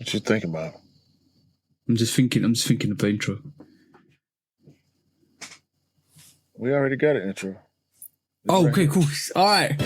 What you thinking about? I'm just thinking of the intro. We already got an intro. Oh, right okay, here. Cool. All right.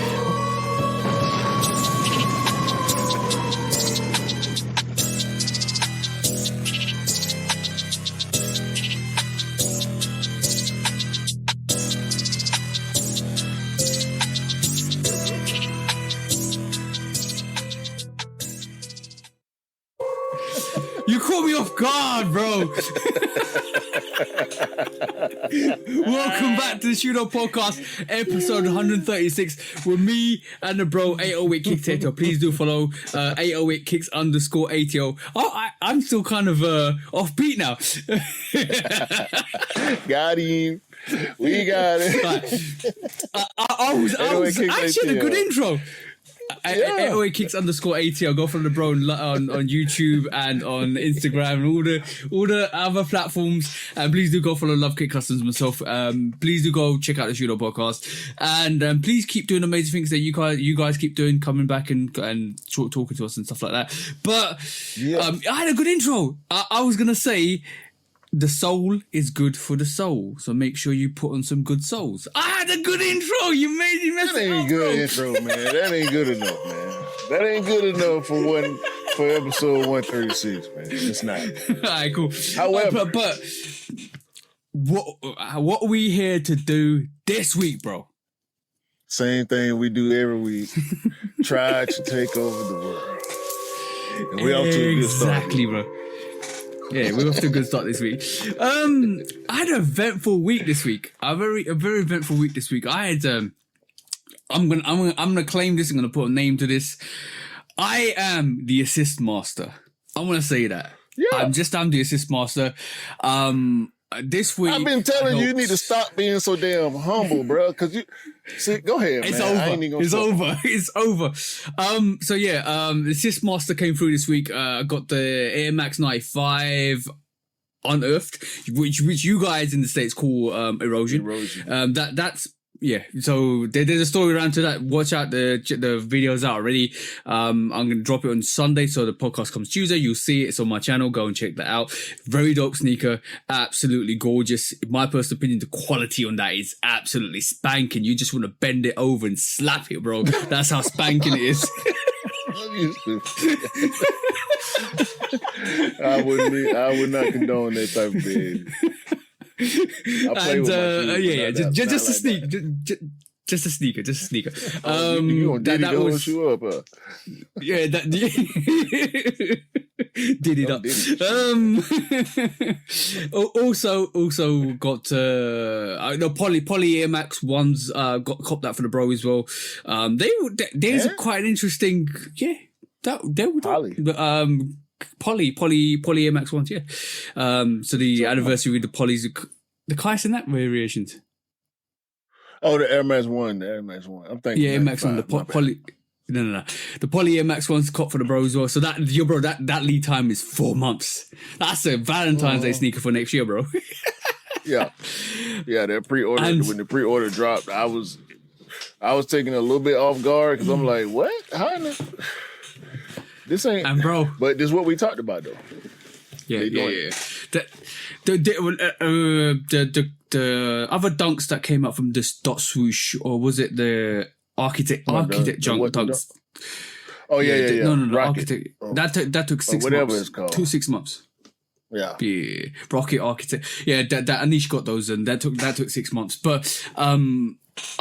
You caught me off guard, bro. Welcome back to the Shootout Podcast, episode 136, with me and the bro 808 Kicks ATL. Please do follow 808 Kicks _ATL. Oh, I'm still kind of offbeat now. Got him. We got it. I was actually a good intro. 808 Kicks _ATL. Go follow the bro on YouTube and on Instagram and all the other platforms. And please do go follow Lovekickscustom myself. Please do go check out the Shootout Podcast. And please keep doing amazing things that you guys keep doing, coming back and talking to us and stuff like that. But I had a good intro. I was gonna say, the soul is good for the soul, so make sure you put on some good souls. I had a good intro. You made me mess it up. That ain't good intro, man. That ain't good enough, man. That ain't good enough for episode 136, man. It's not. All right, cool. However, but what are we here to do this week, bro? Same thing we do every week. Try to take over the world. And we're off to a good start. Exactly, bro. Yeah, we're off to a good start this week. I had an eventful week this week. A very eventful week this week. I had I'm gonna claim this. I'm gonna put a name to this. I am the assist master. I'm gonna say that. Yeah. I'm the assist master. This week I've been telling you need to stop being so damn humble, bro. Because you see, go ahead, it's man. It's over. So yeah, the assist master came through this week. I got the Air Max 95 unearthed, which you guys in the States call erosion. That's yeah. So there's a story around to that. Watch out, the video's out already. I'm gonna drop it on Sunday, so the podcast comes Tuesday. You'll see it. It's on my channel. Go and check that out. Very dope sneaker, absolutely gorgeous. In my personal opinion, the quality on that is absolutely spanking. You just want to bend it over and slap it, bro. That's how spanking it is. I would not condone that type of behavior. Just a sneaker. That was you up, yeah. That did it up. Also got Poly Air Max ones. Got copped that for the bro as well. There's quite an interesting Poly Air Max ones, yeah. So the anniversary with the Polys, the Kais and that variations. Oh, the Air Max 1, I'm thinking. Yeah, Air Max 1, the Poly. No. The Poly Air Max one's caught for the bro as well. So that lead time is 4 months. That's a Valentine's Day sneaker for next year, bro. Yeah, that pre-order, when the pre-order dropped, I was taken a little bit off guard because I'm like, what? How in the... This ain't, and bro, but this is what we talked about though. Yeah. The other dunks that came out from this dot swoosh, or was it the architect junk dunks? Oh yeah. No, architect. That took 6 whatever months. It's called. 6 months. Yeah. Rocket Architect. Yeah, that Anish got those, and that took 6 months. But I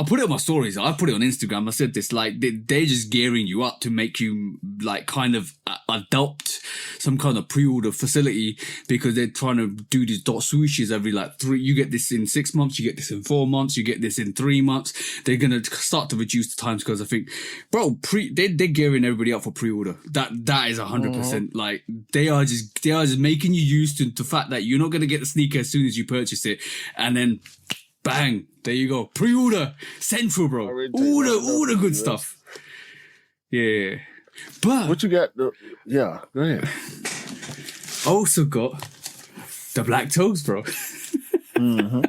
put it on my stories. I put it on Instagram. I said this, like, they're just gearing you up to make you, like, kind of adopt some kind of pre-order facility, because they're trying to do these dot swooshes every, like, 3. You get this in 6 months, you get this in 4 months, you get this in 3 months. They're going to start to reduce the times, because I think, bro, they're gearing everybody up for pre-order. That is 100%. Like, they are just making you used to the fact that you're not going to get the sneaker as soon as you purchase it. And then, bang, there you go. Pre-order central, bro. All the good stuff. Yeah. But what you got? Go ahead. Also got the black toes, bro. Mm-hmm.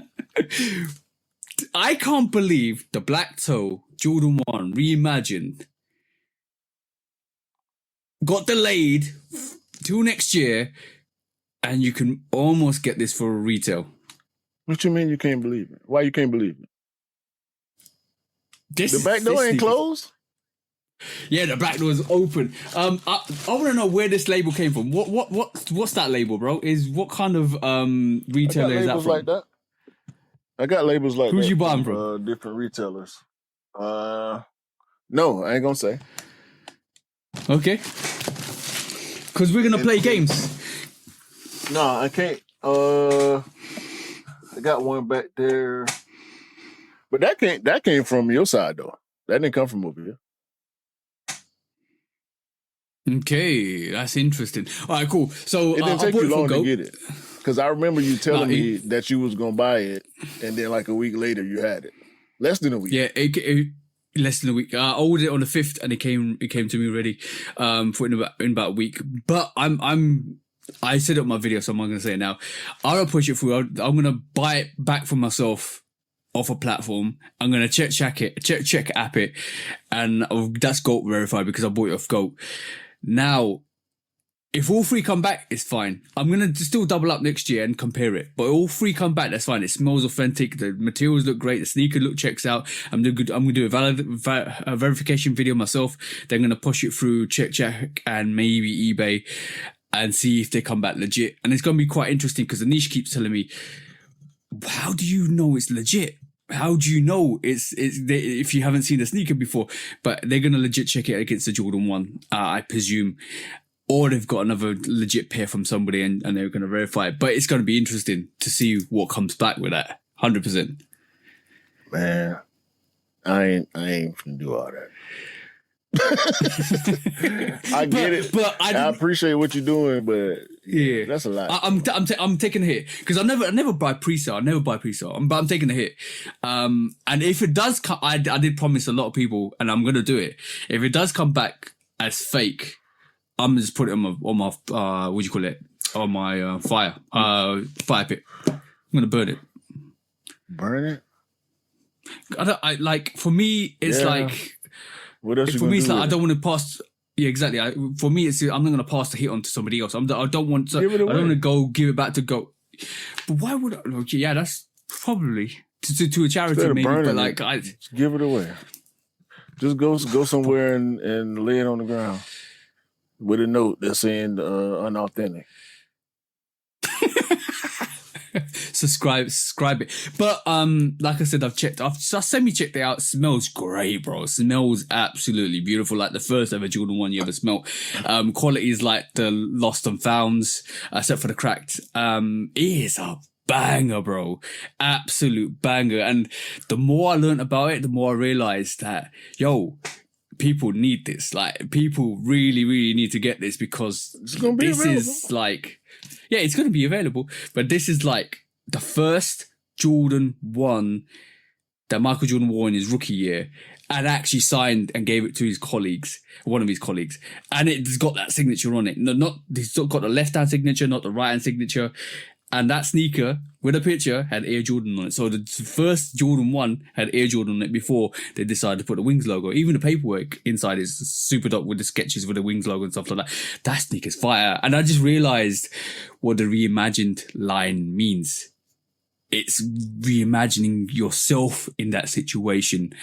I can't believe the black toe Jordan 1 reimagined got delayed till next year, and you can almost get this for retail. What you mean you can't believe it? Why you can't believe it? The back door ain't closed? Yeah, the back door is open. I want to know where this label came from. What's that label, bro? What kind of retailer is that from? Like that. I got labels like Who's that. You buying from? Different retailers. No, I ain't gonna say. Okay. Because we're gonna play games. No, I can't. I got one back there, but that came from your side though. That didn't come from over here. Okay, that's interesting. All right, cool. So it didn't take you long to get it, because I remember you telling me that you was gonna buy it, and then like a week later you had it. Less than a week. Yeah, less than a week. I ordered it on the 5th, and it came to me ready for in about a week. But I said it on my video, so I'm not gonna say it now. I'm gonna push it through. I'm gonna buy it back for myself off a platform. I'm gonna check app it, and that's GOAT verified because I bought it off GOAT. Now, if all three come back, it's fine. I'm going to still double up next year and compare it. But all three come back, that's fine. It smells authentic. The materials look great. The sneaker checks out. I'm going to do a verification video myself. Then I'm going to push it through check and maybe eBay and see if they come back legit. And it's going to be quite interesting because Anish keeps telling me, how do you know it's legit? How do you know if you haven't seen the sneaker before? But they're going to legit check it against the Jordan 1, I presume. Or they've got another legit pair from somebody and they're going to verify it. But it's going to be interesting to see what comes back with that. 100%. Man, I ain't going to do all that. I get it. But I appreciate what you're doing, but yeah, that's a lot. I'm taking a hit because I never buy pre-sale. But I'm taking a hit. And if it does come, I did promise a lot of people, and I'm gonna do it. If it does come back as fake, I'm gonna just put it on my what do you call it? On my fire pit. I'm gonna burn it. Burn it. For me, it's like. What else for me, it's like I don't want to pass. Yeah, exactly. For me, it's I'm not going to pass the hit on to somebody else. I don't want to. I don't want to go give it back to GOAT. But why would I? Okay, yeah, that's probably to a charity maybe. But like, give it away. Just go somewhere and lay it on the ground with a note that's saying unauthentic. subscribe it. But like I said, I've semi-checked it out. Smells great, bro. Smells absolutely beautiful, like the first ever Jordan 1 you ever smelt. Quality is like the lost and founds, except for the cracked. It is a banger, bro. Absolute banger. And the more I learned about it, the more I realized that people need this. Like, people really, really need to get this because this is like, yeah, it's going to be available. But this is like the first Jordan 1 that Michael Jordan wore in his rookie year and actually signed and gave it to his colleagues, one of his colleagues. And it's got that signature on it. It's got the left-hand signature, not the right-hand signature. And that sneaker with a picture had Air Jordan on it. So the first Jordan 1 had Air Jordan on it before they decided to put the Wings logo. Even the paperwork inside is super dope with the sketches with the Wings logo and stuff like that. That sneaker's fire. And I just realized what the reimagined line means. It's reimagining yourself in that situation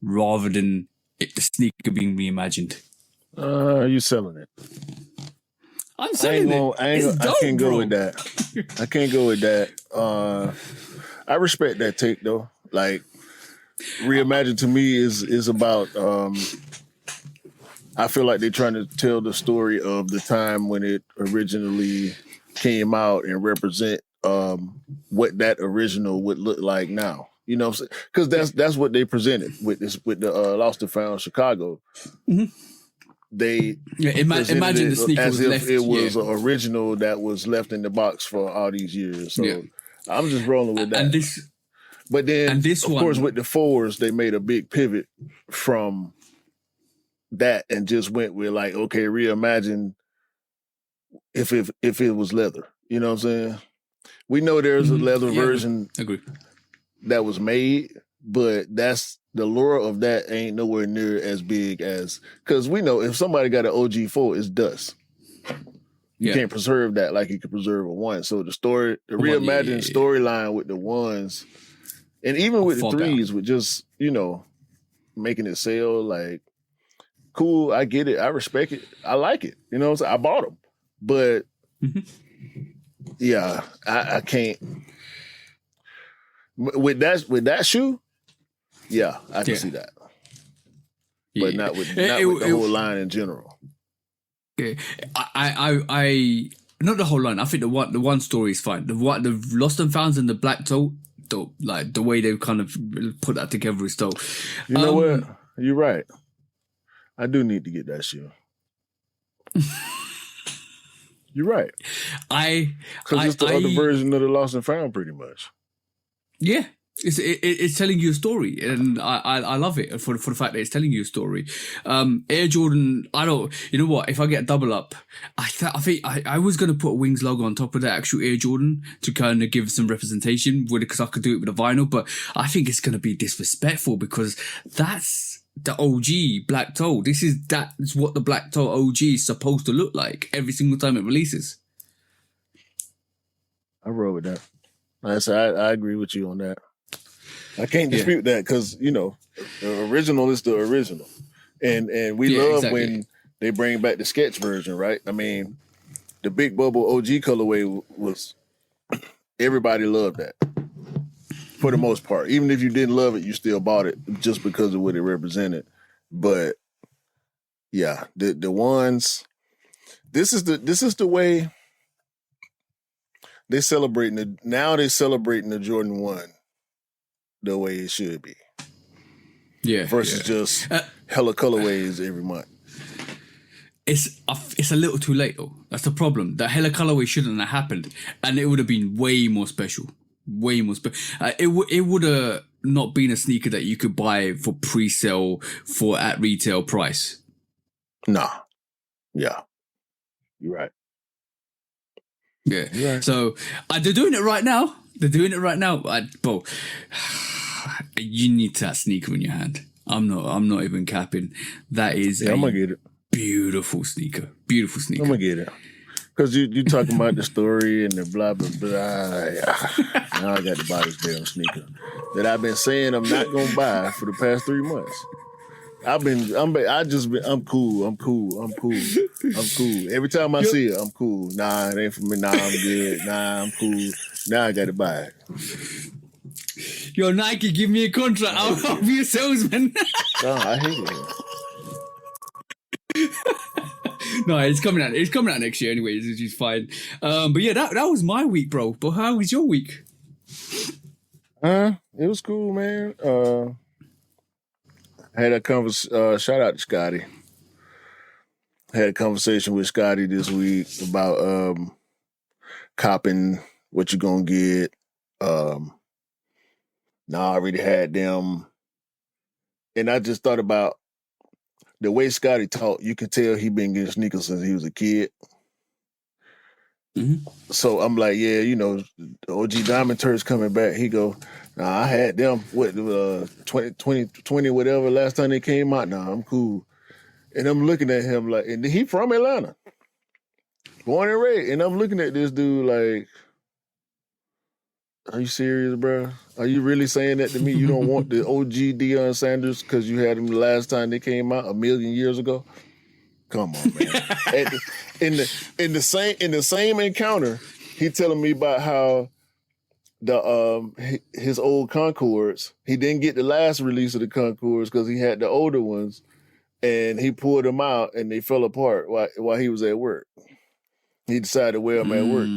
rather than the sneaker being reimagined. You selling it? I'm selling it. I can't go with that. I can't go with that. I respect that take though. Like, reimagine to me is about. I feel like they're trying to tell the story of the time when it originally came out and represent what that original would look like now. You know what I'm saying? Because that's what they presented with the Lost and Found Chicago. Mm-hmm. They imagine the sneaker as was if left, it was an original that was left in the box for all these years. So I'm just rolling with that. Of course, with the fours, they made a big pivot from that and just went with like, okay, reimagine if it was leather. You know what I'm saying? We know there's a leather version that was made, but that's the lure of that ain't nowhere near as big as, because we know if somebody got an OG4, it's dust. You can't preserve that like you could preserve a 1. So the reimagined storyline with the 1s, and even with the 3s, with just, you know, making it sell, like, cool, I get it, I respect it, I like it, you know, so I bought them. But yeah, I can't with that shoe. Yeah, I can see that, but not with the whole line in general. Yeah, I not the whole line. I think the one story is fine. The Lost and Founds and the Black Toe, like the way they kind of put that together is dope. You know what? You're right. I do need to get that shoe. You're right. Because it's the other version of the Lost and Found, pretty much. Yeah. It's telling you a story, and I love it for the fact that it's telling you a story. Air Jordan, you know what? If I get a double up, I think I was going to put a Wings logo on top of the actual Air Jordan to kind of give some representation with it, because I could do it with a vinyl, but I think it's going to be disrespectful because that's the OG Black Toe. That's what the Black Toe OG is supposed to look like every single time it releases. I roll with that. I agree with you on that. I can't dispute that, because, you know, the original is the original. And we love when they bring back the sketch version, right? I mean, the Big Bubble OG colorway was, everybody loved that for the most part. Even if you didn't love it, you still bought it just because of what it represented. But yeah, the ones, this is the way they're celebrating the Jordan 1 the way it should be. Yeah. Versus just hella colorways every month. It's a little too late though. That's the problem. The hella colorway shouldn't have happened, and it would have been way more special. Way more special. It would have not been a sneaker that you could buy for pre-sale at retail price. Nah. Yeah. You're right. Yeah. Right. So they're doing it right now. Bro, you need that sneaker in your hand. I'm not even capping. That is I'm gonna get it. Beautiful sneaker. I'm gonna get it. Because you talking about the story and the blah blah blah. Now I got to buy this damn sneaker that I've been saying I'm not gonna buy for the past 3 months. I'm cool. Every time I see it, I'm cool. Nah, it ain't for me. Nah, I'm good. Nah, I'm cool. Now I got to buy it. Yo, Nike, give me a contract. I'll be a salesman. No, I hate it. No, it's coming out. It's coming out next year, anyways, which is fine. But yeah, that was my week, bro. But how was your week? It was cool, man. I had a conversation. Shout out to Scotty. Had a conversation with Scotty this week about copping, what you gonna get. Now I already had them, and I just thought about the way Scotty talked. You could tell he been getting sneakers since he was a kid. Mm-hmm. So I'm like, yeah, you know, the OG Diamond Turks coming back. He go, nah, I had them, 2020, whatever, last time they came out. Nah, I'm cool. And I'm looking at him like, and he from Atlanta, born and raised. And I'm looking at this dude like, are you serious, bro? Are you really saying that to me? You don't want the OG Deion Sanders because you had them the last time they came out 1,000,000 years ago? Come on, man. in the same encounter, he telling me about how his old Concords, he didn't get the last release of the Concords because he had the older ones, and he pulled them out and they fell apart while he was at work. He decided to wear them at work.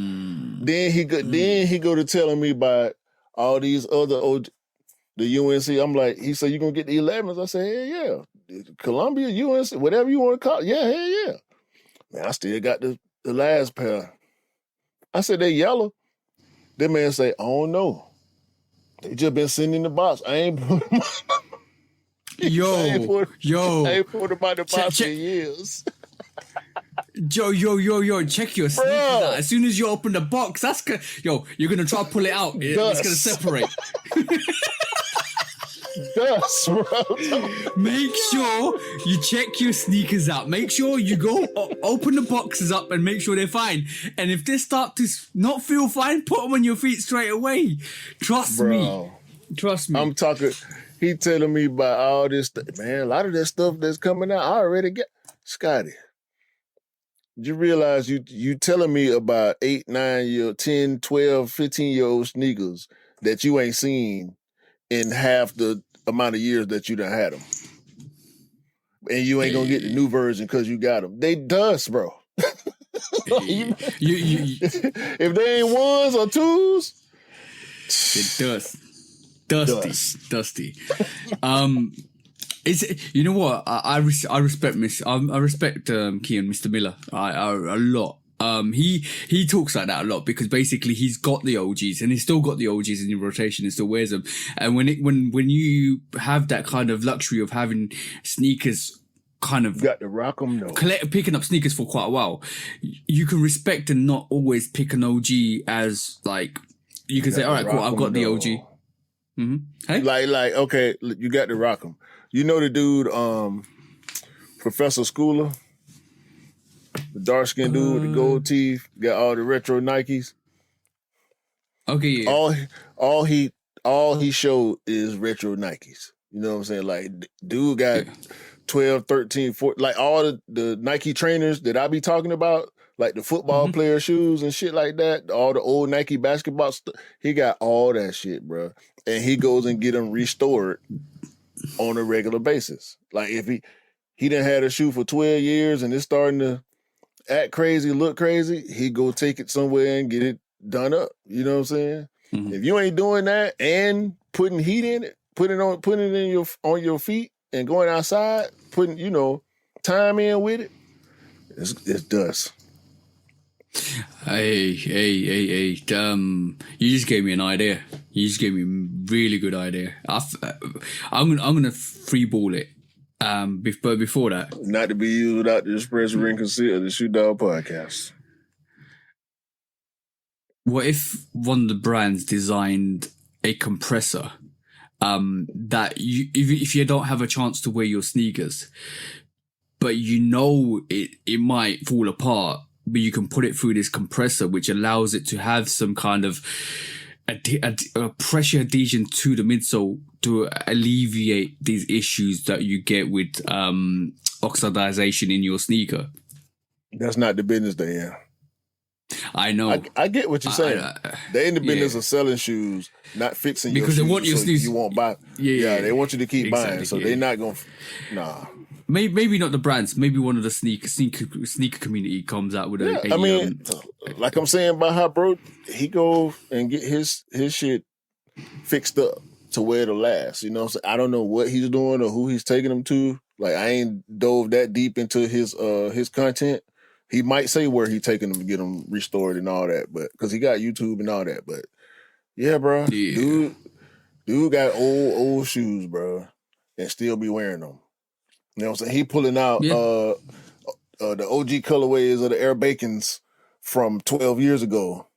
Then he go to telling me about all these other the UNC. I'm like, he said, you gonna get the 11s? I said, yeah. Columbia, UNC, whatever you want to call it. Yeah, hell yeah. Man, I still got the last pair. I said, they yellow. That man say, I don't know. They just been sitting in the box. I ain't put them Yo. I ain't put them out the box in years. Yo, check your sneakers out. As soon as you open the box, you're gonna try to pull it out. It's gonna separate. dust, bro. Make sure you check your sneakers out. Make sure you go open the boxes up and make sure they're fine. And if they start to not feel fine, put them on your feet straight away. Trust me. I'm talking. He telling me about all this stuff. Man, a lot of that stuff that's coming out, I already got. Scotty, did you realize you telling me about 8, 9, 10, 12, 15-year-old sneakers that you ain't seen in half the amount of years that you done had them. And you ain't gonna get the new version because you got them. They dust, bro. If they ain't ones or twos, it dusty. It's, you know what? I respect Kean, Mr. Miller, a lot. He talks like that a lot because basically he's got the OGs and he's still got the OGs in your rotation and still wears them. And when you have that kind of luxury of having sneakers, kind of got to rock them, though. Picking up sneakers for quite a while, you can respect and not always pick an OG as like you can say, all right, cool, I've got the OG. Mm-hmm. Hey, like okay, you got to rock them. You know the dude, Professor Schooler, the dark skinned dude with the gold teeth, got all the retro Nikes. Okay, yeah. All he showed is retro Nikes. You know what I'm saying? Like, dude got 12, 13, 14, like all the Nike trainers that I be talking about, like the football player shoes and shit like that, all the old Nike basketball stuff. He got all that shit, bro. And he goes and get them restored on a regular basis. Like if he done had a shoe for 12 years and it's starting to act crazy, look crazy, he go take it somewhere and get it done up. You know what I'm saying? Mm-hmm. If you ain't doing that and putting heat in it, putting it on your feet and going outside, putting, time in with it, it's dust. Hey, you just gave me an idea. You just gave me a really good idea. I'm gonna free ball it. But before that, not to be used without the express written consent of the Shoot Dog Podcast. What if one of the brands designed a compressor that if you don't have a chance to wear your sneakers, but it might fall apart, but you can put it through this compressor, which allows it to have some kind of a pressure adhesion to the midsole to alleviate these issues that you get with oxidization in your sneaker. That's not the business they're in. I know. I get what you're saying. They're in the business of selling shoes, not fixing because your shoes. They want your shoes. You won't buy. Yeah, they want you to keep buying. So they're not going to... Nah. Maybe not the brands. Maybe one of the sneaker community comes out with like I'm saying about how bro, he go and get his shit fixed up to where it'll last. You know what I'm saying? I don't know what he's doing or who he's taking them to. Like I ain't dove that deep into his content. He might say where he taking them to get them restored and all that, but because he got YouTube and all that. But yeah, bro, dude got old shoes, bro, and still be wearing them. You know what I'm saying? He pulling out the OG colorways of the Air Bacons from 12 years ago.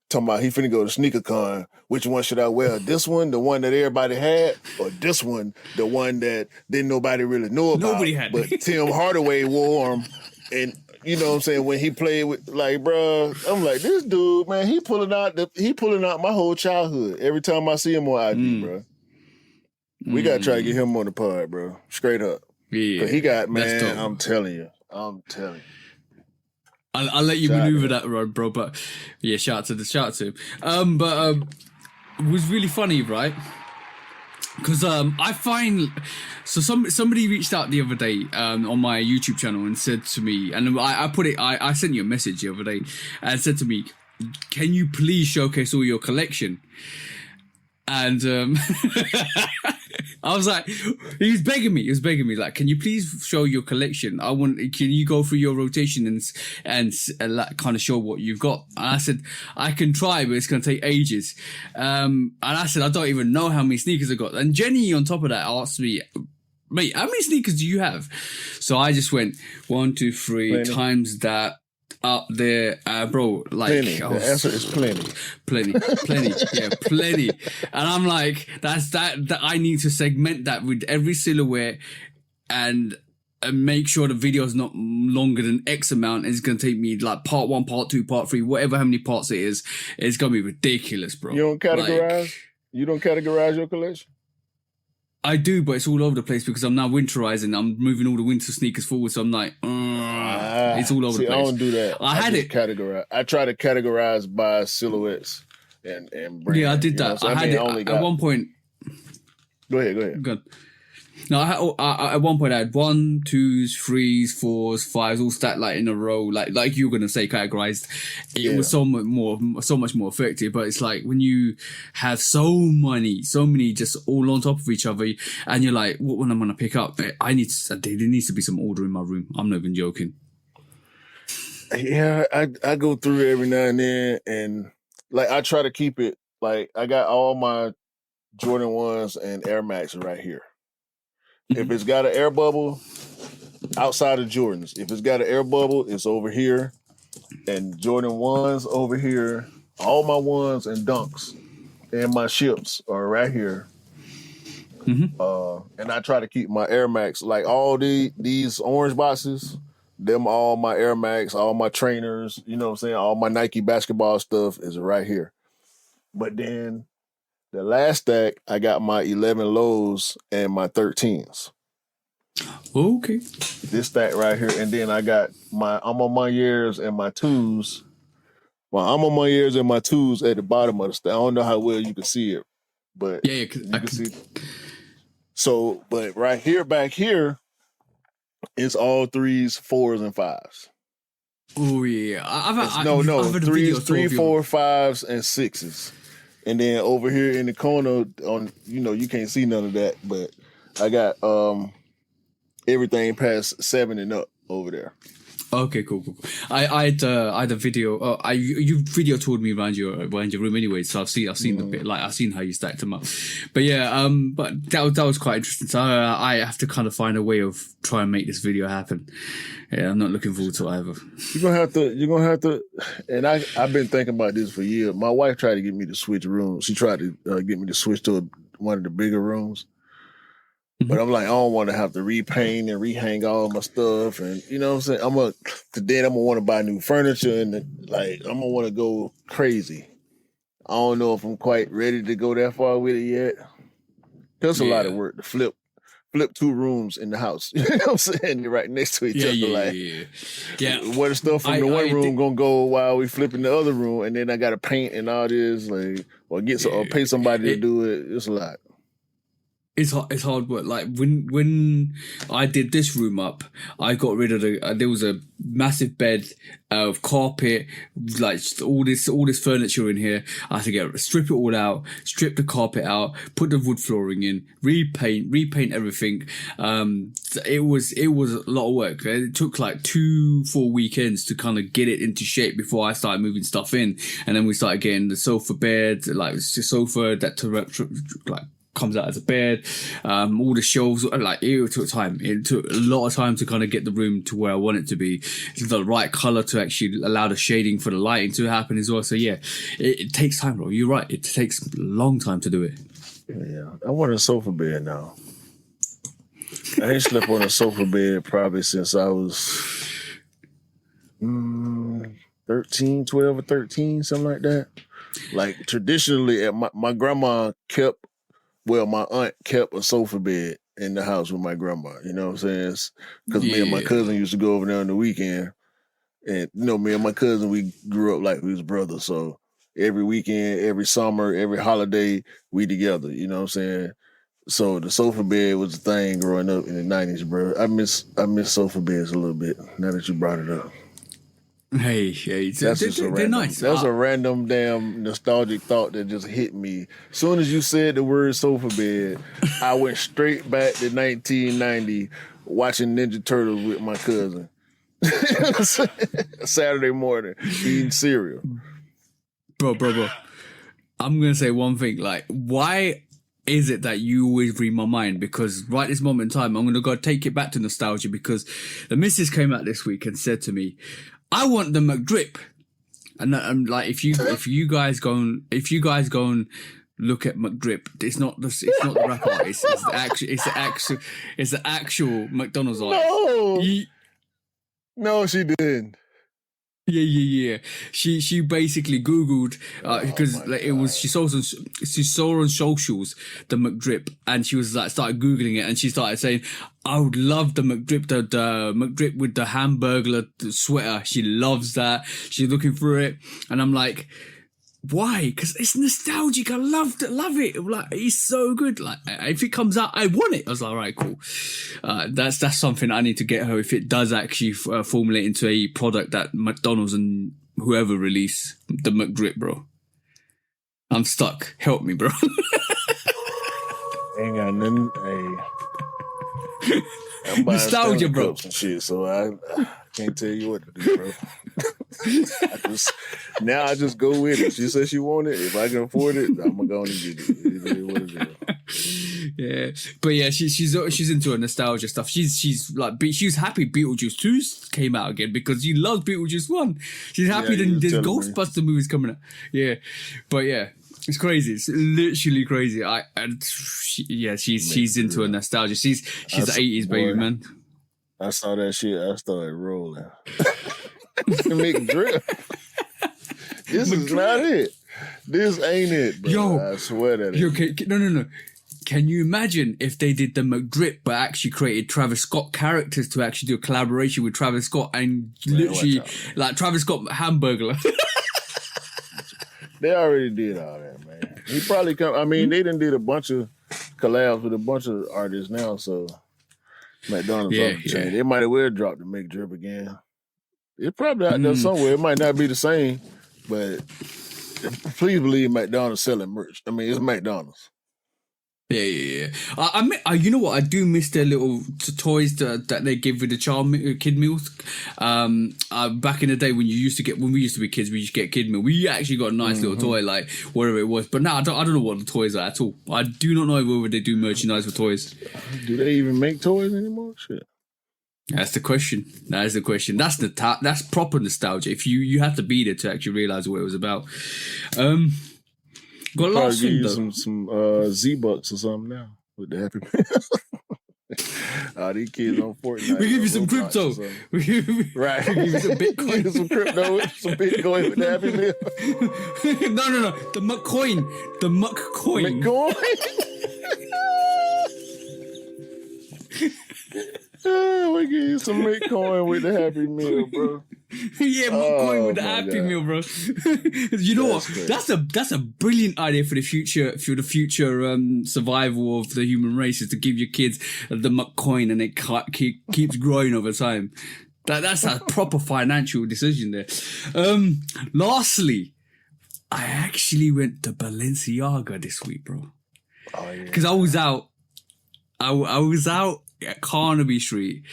Talking about he finna go to Sneaker Con. Which one should I wear? This one, the one that everybody had, or this one, the one that didn't nobody really know about? Nobody had. But Tim Hardaway wore them. And you know what I'm saying? When he played with, like, bro, I'm like, this dude, man, he pulling out my whole childhood every time I see him on IG, bro. We gotta try to get him on the pod, bro. Straight up. Yeah, cause he got, man, I'm telling you. I'll let you maneuver that, bro. But yeah, shout out to him. It was really funny, right? Because I find somebody reached out the other day on my YouTube channel and said to me, and I sent you a message the other day and said to me, "Can you please showcase all your collection?" And I was like, he was begging me, like, can you please show your collection? Can you go through your rotation and like, kind of show what you've got? And I said, I can try, but it's going to take ages. And I said, I don't even know how many sneakers I got. And Jenny, on top of that, asked me, mate, how many sneakers do you have? So I just went 1, 2, 3 times that. up there, bro. Like, plenty. The answer is plenty. Plenty, yeah, plenty. And I'm like, that I need to segment that with every silhouette and make sure the video is not longer than X amount. It's going to take me like part 1, part 2, part 3, whatever how many parts it is. It's going to be ridiculous, bro. You don't categorize? Like, you don't categorize your collection? I do, but it's all over the place because I'm now winterizing. I'm moving all the winter sneakers forward, so I'm like, it's all over the place. I don't do that. I had it categorized. I try to categorize by silhouettes and brand. Yeah, I did that. I had it at one point. Go ahead. Good. No, at one point I had 1, 2s, 3s, 4s, 5s, all stacked like in a row, like you were gonna say categorized. It was so much more effective. But it's like when you have so many just all on top of each other, and you're like, what one am I gonna pick up? There needs to be some order in my room. I'm not even joking. Yeah, I go through it every now and then, and like I try to keep it like I got all my Jordan 1s and Air Max right here. If it's got an air bubble, outside of Jordans, if it's got an air bubble, it's over here. And Jordan 1s over here. All my 1s and dunks and my ships are right here. And I try to keep my Air Max, like all these orange boxes, them all my Air Max, all my trainers, you know what I'm saying? All my Nike basketball stuff is right here. But then the last stack, I got my 11 lows and my 13s. Okay. This stack right here. And then I got I'm on my years and my 2s. Well, I'm on my years and my 2s at the bottom of the stack. I don't know how well you can see it, but you can see. So, but right here, back here, it's all 3s, 4s, and 5s. Oh, yeah. I've 3, 4, 5s, and 6s. And then over here in the corner, you can't see none of that, but I got everything past 7 and up over there. Okay, cool. I had a video. You video toured me around your room anyway, so I've seen the bit. Like I've seen how you stacked them up. But yeah, but that was quite interesting. So I have to kind of find a way of trying to make this video happen. Yeah, I'm not looking forward to it either. You're gonna have to. And I've been thinking about this for years. My wife tried to get me to switch rooms. She tried to get me to switch to one of the bigger rooms. But I'm like, I don't want to have to repaint and rehang all my stuff, and you know what I'm saying. I'm gonna want to buy new furniture, and I'm gonna want to go crazy. I don't know if I'm quite ready to go that far with it yet. There's a lot of work to flip 2 rooms in the house. You know what I'm saying? They're right next to each other. Yeah. Where the stuff from the one room gonna go while we flipping the other room, and then I gotta paint and all this, or pay somebody to do it. It's a lot. It's hard work. Like when I did this room up, I got rid of there was a massive bed of carpet, like all this furniture in here. I had to strip it all out, strip the carpet out, put the wood flooring in, repaint everything. It was a lot of work. It took like 2-4 weekends to kind of get it into shape before I started moving stuff in, and then we started getting the sofa bed, like it's a sofa that comes out as a bed, all the shelves, it took time. It took a lot of time to kind of get the room to where I want it to be, the right color to actually allow the shading for the lighting to happen as well. So yeah, it takes time, bro. You're right. It takes a long time to do it. Yeah, I want a sofa bed now. I ain't slept on a sofa bed probably since I was 13, 12 or 13, something like that. Like traditionally, my grandma my aunt kept a sofa bed in the house with my grandma. You know what I'm saying? Because me and my cousin used to go over there on the weekend. And, me and my cousin, we grew up like we was brothers. So every weekend, every summer, every holiday, we together. You know what I'm saying? So the sofa bed was a thing growing up in the 90s, bro. I miss sofa beds a little bit now that you brought it up. Hey, they're nice. That's a random damn nostalgic thought that just hit me. As soon as you said the word sofa bed, I went straight back to 1990 watching Ninja Turtles with my cousin. Saturday morning, eating cereal. Bro. I'm going to say one thing. Like, why is it that you always read my mind? Because right this moment in time, I'm going to go take it back to nostalgia, because the missus came out this week and said to me, I want the McDrip. And I'm like, if you guys go and look at McDrip, it's not the rap artist. It's the actual McDonald's artist. No, she didn't. Yeah. She basically Googled because she saw on socials the McDrip, and she was like started Googling it, and she started saying, I would love the McDrip, the McDrip with the Hamburglar sweater. She loves that. She's looking for it, and I'm like, why? Because it's nostalgic. I love it. Like, it's so good. Like, if it comes out, I want it. I was like, all right, cool. That's something I need to get her if it does actually formulate into a product that McDonald's and whoever release the McDrip, bro. I'm stuck. Help me, bro. Ain't got nothing. Hey, I'm buying nostalgia, bro. And shit, so I can't tell you what to do, bro. I just go with it. She said she wanted it. If I can afford it, I'm gonna go and get it. It is what it is. Yeah, but yeah, she's into her nostalgia stuff. She's happy Beetlejuice 2 came out again because she loves Beetlejuice 1. She's happy that there's Ghostbuster movies coming out. Yeah, but yeah. It's crazy. It's literally crazy. She's into her nostalgia. She's the 80s baby, man. I saw that shit. I started rolling. McDrip. This is not it. This ain't it, bro. Yo, I swear that. No. Can you imagine if they did the McDrip but actually created Travis Scott characters to actually do a collaboration with Travis Scott and literally like Travis Scott Hamburglar? They already did all that, man. He probably come. I mean, they done did a bunch of collabs with a bunch of artists now, so McDonald's on the chain. They might as well drop the McDrip again. It's probably out there somewhere. It might not be the same, but please believe McDonald's selling merch. I mean, it's McDonald's. Yeah. You know what? I do miss their little toys that they give with the kid meals. Back in the day when we used to be kids, we used to get kid meal. We actually got a nice little toy, like whatever it was. But now I don't know what the toys are at all. I do not know whether they do merchandise for toys. Do they even make toys anymore? Shit. That's the question. That's proper nostalgia. If you have to be there to actually realize what it was about. Got last give you some Z-Bucks or something now with the Happy Meal. These kids on Fortnite. We give you some crypto. Right. We give you some Bitcoin. Give you some crypto, some Bitcoin with the Happy Meal. No. The McCoin. The McCoin. We give you some Bitcoin with the Happy Meal, bro. Yeah, McCoin with the Happy Meal, bro. You know what? That's a brilliant idea for the future survival of the human race, is to give your kids the McCoin and it keeps growing over time. That's a proper financial decision there. Lastly, I actually went to Balenciaga this week, bro. Oh yeah. Because I was out at Carnaby Street,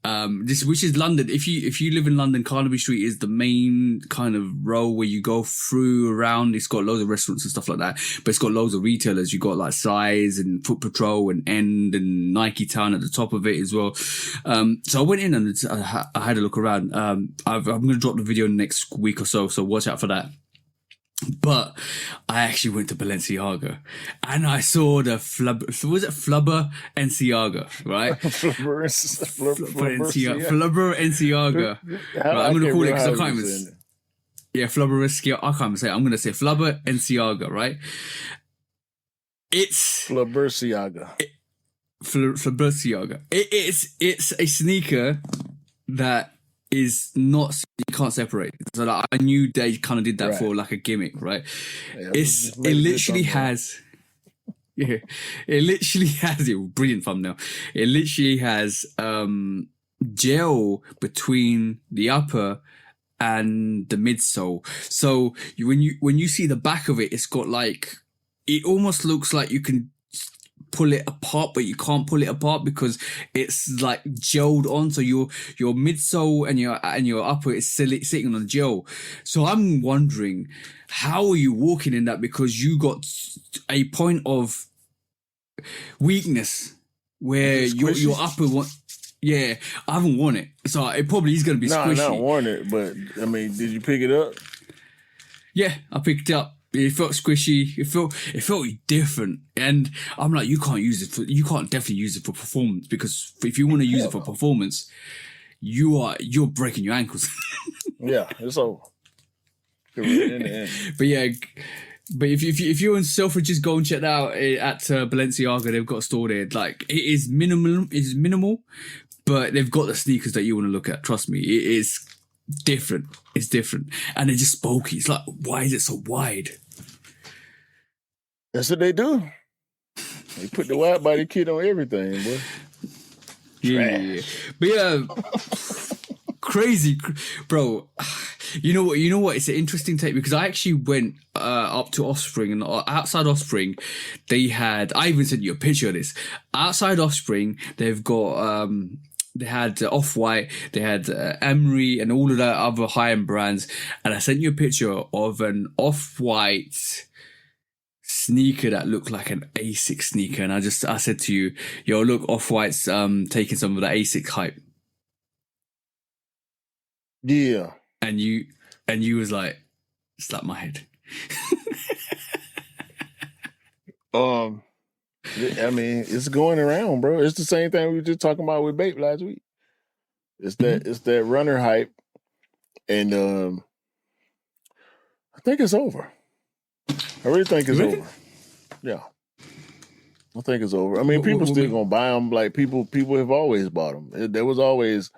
which is London. If you live in London, Carnaby Street is the main kind of row where you go through around. It's got loads of restaurants and stuff like that, but it's got loads of retailers. You got like Size and Foot Patrol and End and Nike Town at the top of it as well. So I went in and I had a look around. I'm going to drop the video next week or so watch out for that. But I actually went to Balenciaga and I saw the Flubber Balenciaga, right? Flubber Balenciaga. Right, I'm going to call it because I can't even. Yeah, Flubber Balenciaga. I can't even say it. I'm going to say Flubber Balenciaga, right? It's Flubber Balenciaga. It's a sneaker that is not, you can't separate. So like, I knew they kind of did that for like a gimmick, right? Yeah, it literally has brilliant thumbnail. It literally has gel between the upper and the midsole. So when you see the back of it, it's got like, it almost looks like you can pull it apart, but you can't pull it apart because it's like gelled on. So your midsole and your upper is sitting on gel. So I'm wondering, how are you walking in that? Because you got a point of weakness where your upper one. Yeah, I haven't worn it, so it probably is going to be squishy. No, not worn it, but I mean, did you pick it up? Yeah, I picked it up. It felt squishy. It felt different, and I'm like, you can't definitely use it for performance, because if you want to use it for performance, you're breaking your ankles. Yeah, it's over. But yeah, but if you're in Selfridge, just go and check that out at Balenciaga. They've got a store there. Like, it is minimal, but they've got the sneakers that you want to look at. Trust me, it is different. It's different, and they're just bulky. It's like, why is it so wide? That's what they do. They put the wide body kit on everything, boy. Yeah. But yeah, crazy, bro. You know what? It's an interesting take, because I actually went up to Offspring, and outside Offspring, they had. I even sent you a picture of this. Outside Offspring, they've got. They had Off-White, they had Emery, and all of that other high-end brands. And I sent you a picture of an Off-White sneaker that looked like an ASIC sneaker. And I said to you, yo, look, Off-White's taking some of the ASIC hype. Yeah. And you was like, slap my head. I mean, it's going around, bro. It's the same thing we were just talking about with Bape last week. It's that runner hype, and I think it's over. I really think it's over. Yeah, I think it's over. I mean, people still gonna buy them. Like people have always bought them. There was always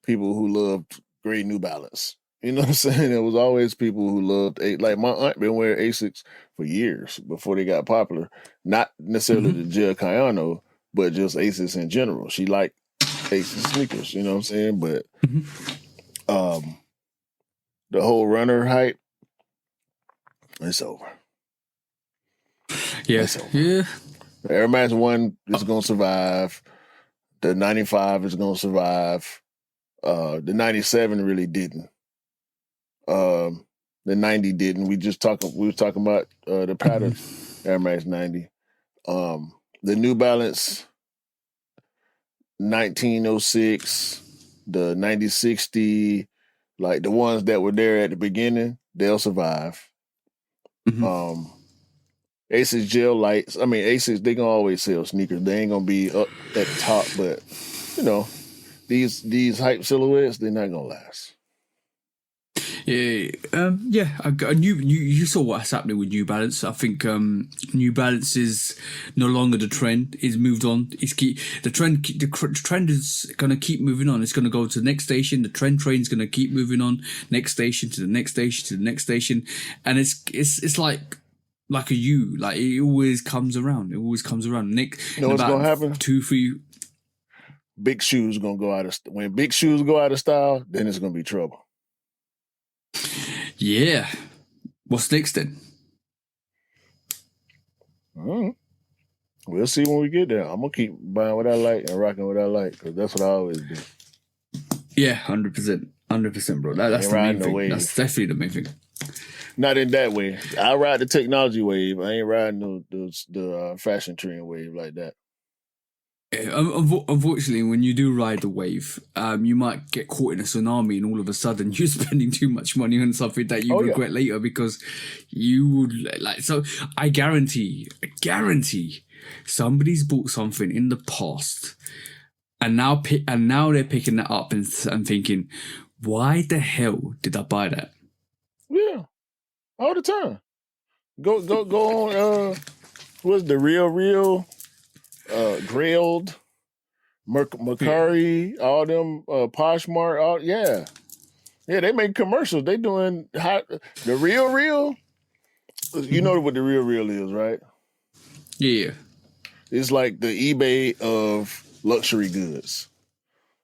people who loved great New Balance. You know what I'm saying? There was always people who loved like my aunt been wearing ASICs for years before they got popular. Not necessarily the Gel Cayano, but just ASICs in general. She liked ASIC sneakers, you know what I'm saying? But the whole runner hype, it's over. Yeah. It's over. Yeah. The Air Max 1 is gonna survive. The 95 is gonna survive. The 97 really didn't. The 90 didn't. We were talking about the pattern Air Max 90. The New Balance 1906, the 9060, like the ones that were there at the beginning, they'll survive. Asics Gel Lights. I mean, Asics, they gonna always sell sneakers. They ain't gonna be up at the top, but you know, these hype silhouettes, they're not gonna last. Yeah, you saw what's happening with New Balance. I think New Balance is no longer the trend. It's moved on. The trend is gonna keep moving on. It's gonna go to the next station. The trend train's gonna keep moving on. Next station to the next station to the next station, and it's like a U. Like, it always comes around. It always comes around. You know what's gonna happen? 2-3. Big shoes gonna go out of when big shoes go out of style. Then it's gonna be trouble. Yeah. What's next then? We'll see when we get there. I'm gonna keep buying what I like and rocking what I like, because that's what I always do. Yeah, 100%, bro. That's the main thing. That's definitely the main thing. Not in that way. I ride the technology wave. I ain't riding the fashion trend wave like that. Unfortunately, when you do ride the wave, you might get caught in a tsunami, and all of a sudden you're spending too much money on something that you regret later, because you would like. So I guarantee, somebody's bought something in the past, and now they're picking that up and thinking, why the hell did I buy that? Yeah, all the time. Go on. What's the real? Grailed, Mercari, all them Poshmark, yeah, they make commercials. They doing the real. You know what the real is, right? Yeah, it's like the eBay of luxury goods.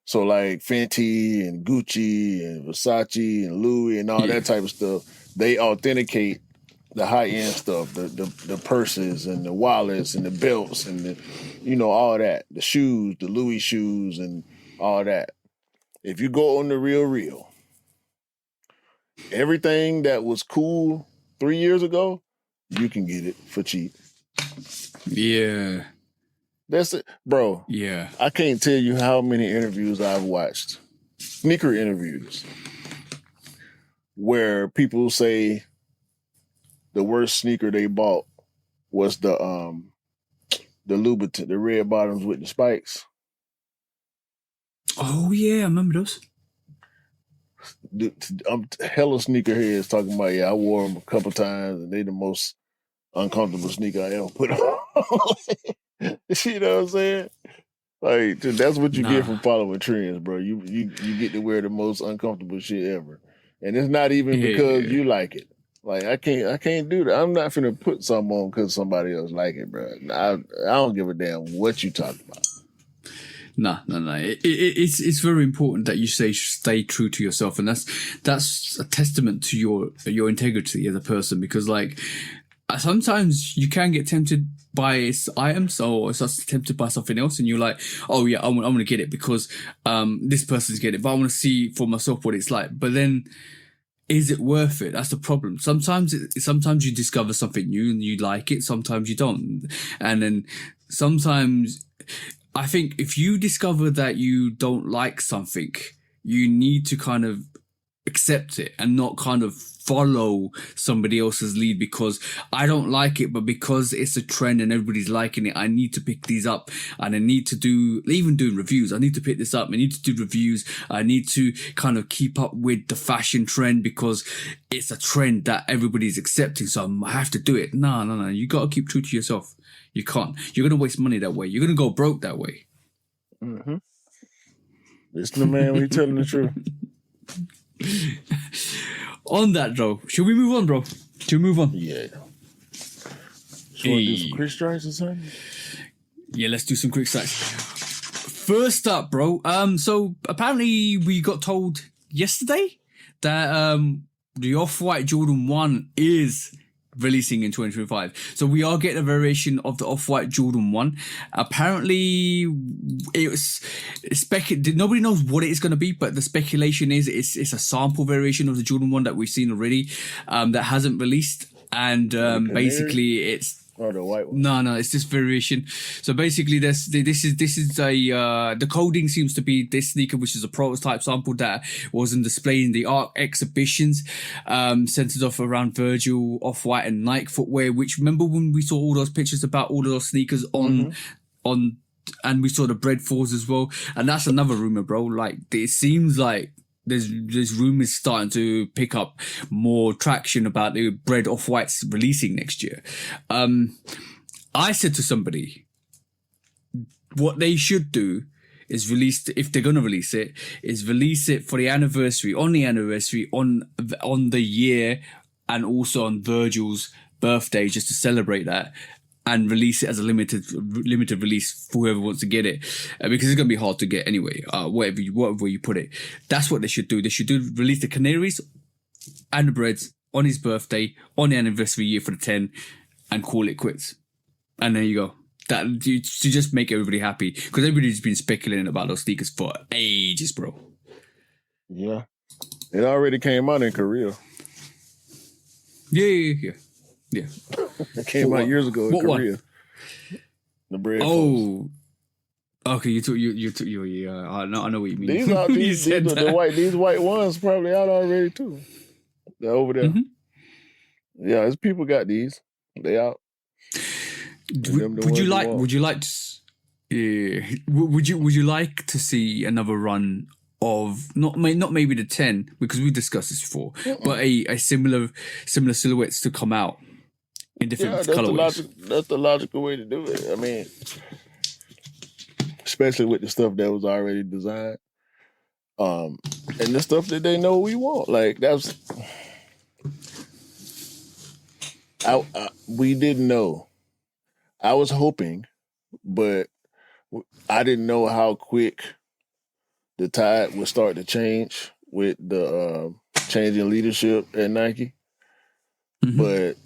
So like Fenty and Gucci and Versace and Louis and all that type of stuff. They authenticate the high-end stuff, the purses and the wallets and the belts and the, all that, the shoes, the Louis shoes and all that. If you go on the real, everything that was cool 3 years ago, you can get it for cheap. Yeah. That's it, bro. Yeah. I can't tell you how many interviews I've watched, sneaker interviews, where people say the worst sneaker they bought was the Louboutin, the red bottoms with the spikes. Oh yeah, I remember those. I'm hella sneakerheads talking about, I wore them a couple times and they the most uncomfortable sneaker I ever put on. You know what I'm saying? Like, that's what you get from following trends, bro. You get to wear the most uncomfortable shit ever, and it's not even because you like it. Like, I can't do that. I'm not finna put something on because somebody else like it, bro. I don't give a damn what you talk about. No. It's very important that you stay true to yourself, and that's a testament to your integrity as a person. Because like sometimes you can get tempted by items or tempted by something else, and you're like, oh yeah, I'm gonna get it because this person's get it, but I want to see for myself what it's like. But then, is it worth it? That's the problem. Sometimes you discover something new and you like it. Sometimes you don't, and then sometimes. I think if you discover that you don't like something, you need to kind of accept it and not kind of follow somebody else's lead because I don't like it, but because it's a trend and everybody's liking it, I need to pick these up and I need to even doing reviews. I need to pick this up. I need to do reviews. I need to kind of keep up with the fashion trend because it's a trend that everybody's accepting. So I have to do it. No. You got to keep true to yourself. You can't. You're going to waste money that way. You're going to go broke that way. Mm-hmm. Listen to the man when he's telling the truth. On that, though, should we move on, bro? Should we move on? Yeah. You want to do some quick strikes or something? Yeah, let's do some quick strikes. First up, bro. So apparently we got told yesterday that the Off-White Jordan 1 is releasing in 2025. So we are getting a variation of the Off-White Jordan 1. Apparently it was nobody knows what it is going to be, but the speculation is it's a sample variation of the Jordan 1 that we've seen already that hasn't released, and basically it's the white one. No, it's this variation. So basically, this is a the coding seems to be this sneaker, which is a prototype sample that was on display in the art exhibitions, centered off around Virgil, Off-White, and Nike footwear. Which remember when we saw all those pictures about all of those sneakers on, and we saw the bread fours as well. And that's another rumor, bro. Like it seems like there's rumors starting to pick up more traction about the bread Off-Whites releasing next year. I said to somebody, what they should do is if they're going to release it for the anniversary, on the year, and also on Virgil's birthday, just to celebrate that, and release it as a limited release for whoever wants to get it, because it's going to be hard to get anyway, whatever you put it. That's what they should do. They should release the Canaries and the Breads on his birthday, on the anniversary year for the 10, and call it quits. And there you go. That to just make everybody happy, because everybody's been speculating about those sneakers for ages, bro. Yeah. It already came out in Korea. Yeah. It came out years ago in Korea. One? The bread. Oh, okay. You took. Yeah. I know what you mean. These white ones probably out already too. They're over there. Mm-hmm. Yeah, there's people got these. They out. Would you like to see another run of not maybe the 10, because we discussed this before, but a similar silhouettes to come out in different colorways? That's the logical way to do it. I mean, especially with the stuff that was already designed, and the stuff that they know we want. Like that's, we didn't know. I was hoping, but I didn't know how quick the tide would start to change with the changing leadership at Nike. Mm-hmm. But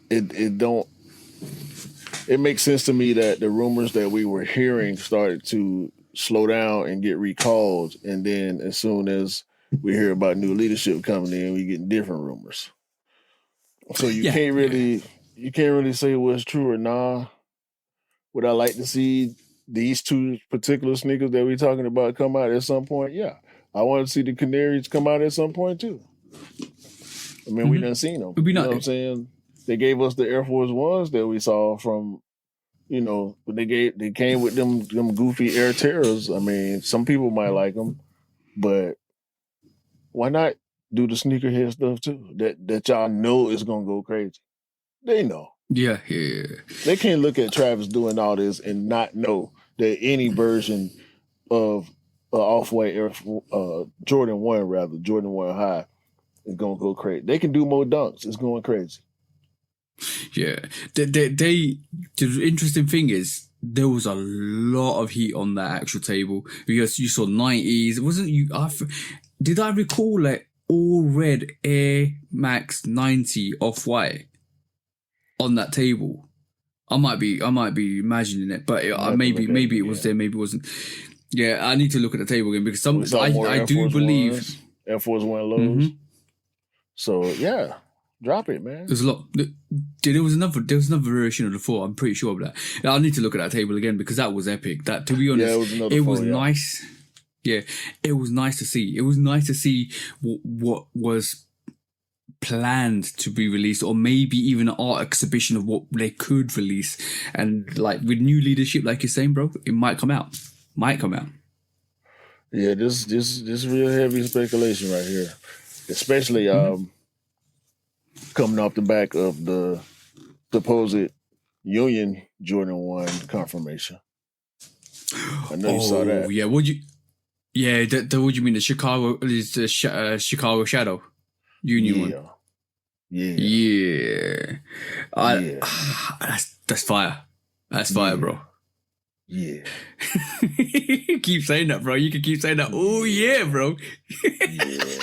it makes sense to me that the rumors that we were hearing started to slow down and get recalled, and then as soon as we hear about new leadership coming in, we get different rumors. So you can't really say what's true or nah would I like to see these two particular sneakers that we're talking about come out at some point? Yeah. I want to see the Canaries come out at some point too. I mean, we done seen them. You know what I'm saying? They gave us the Air Force Ones that we saw from, you know, they came with them goofy Air Terrors. I mean, some people might like them, but why not do the sneakerhead stuff too? That y'all know is gonna go crazy. They know. Yeah. They can't look at Travis doing all this and not know that any version of Off-White Air Jordan 1 High is gonna go crazy. They can do more dunks. It's going crazy. Yeah. The interesting thing is there was a lot of heat on that actual table because you saw 90s. Wasn't you? Did I recall all red Air Max 90 Off-White on that table? I might be imagining it, but maybe it was there, maybe it wasn't. Yeah, I need to look at the table again because I do believe Air Force One lows. So yeah, drop it, man. There's a lot. There was another version of the 4. I'm pretty sure of that. I need to look at that table again because that was epic. That, to be honest, it was nice. Yeah, it was nice to see. It was nice to see what was planned to be released, or maybe even an art exhibition of what they could release. And like with new leadership, like you're saying, bro, it might come out. Yeah, this real heavy speculation right here, especially coming off the back of the supposed Union Jordan 1 confirmation. I know you saw that. Yeah, what do you mean? The Chicago Shadow Union one. Yeah. That's fire. That's fire, bro. Yeah. Keep saying that, bro. You can keep saying that. Oh yeah, bro. Yeah.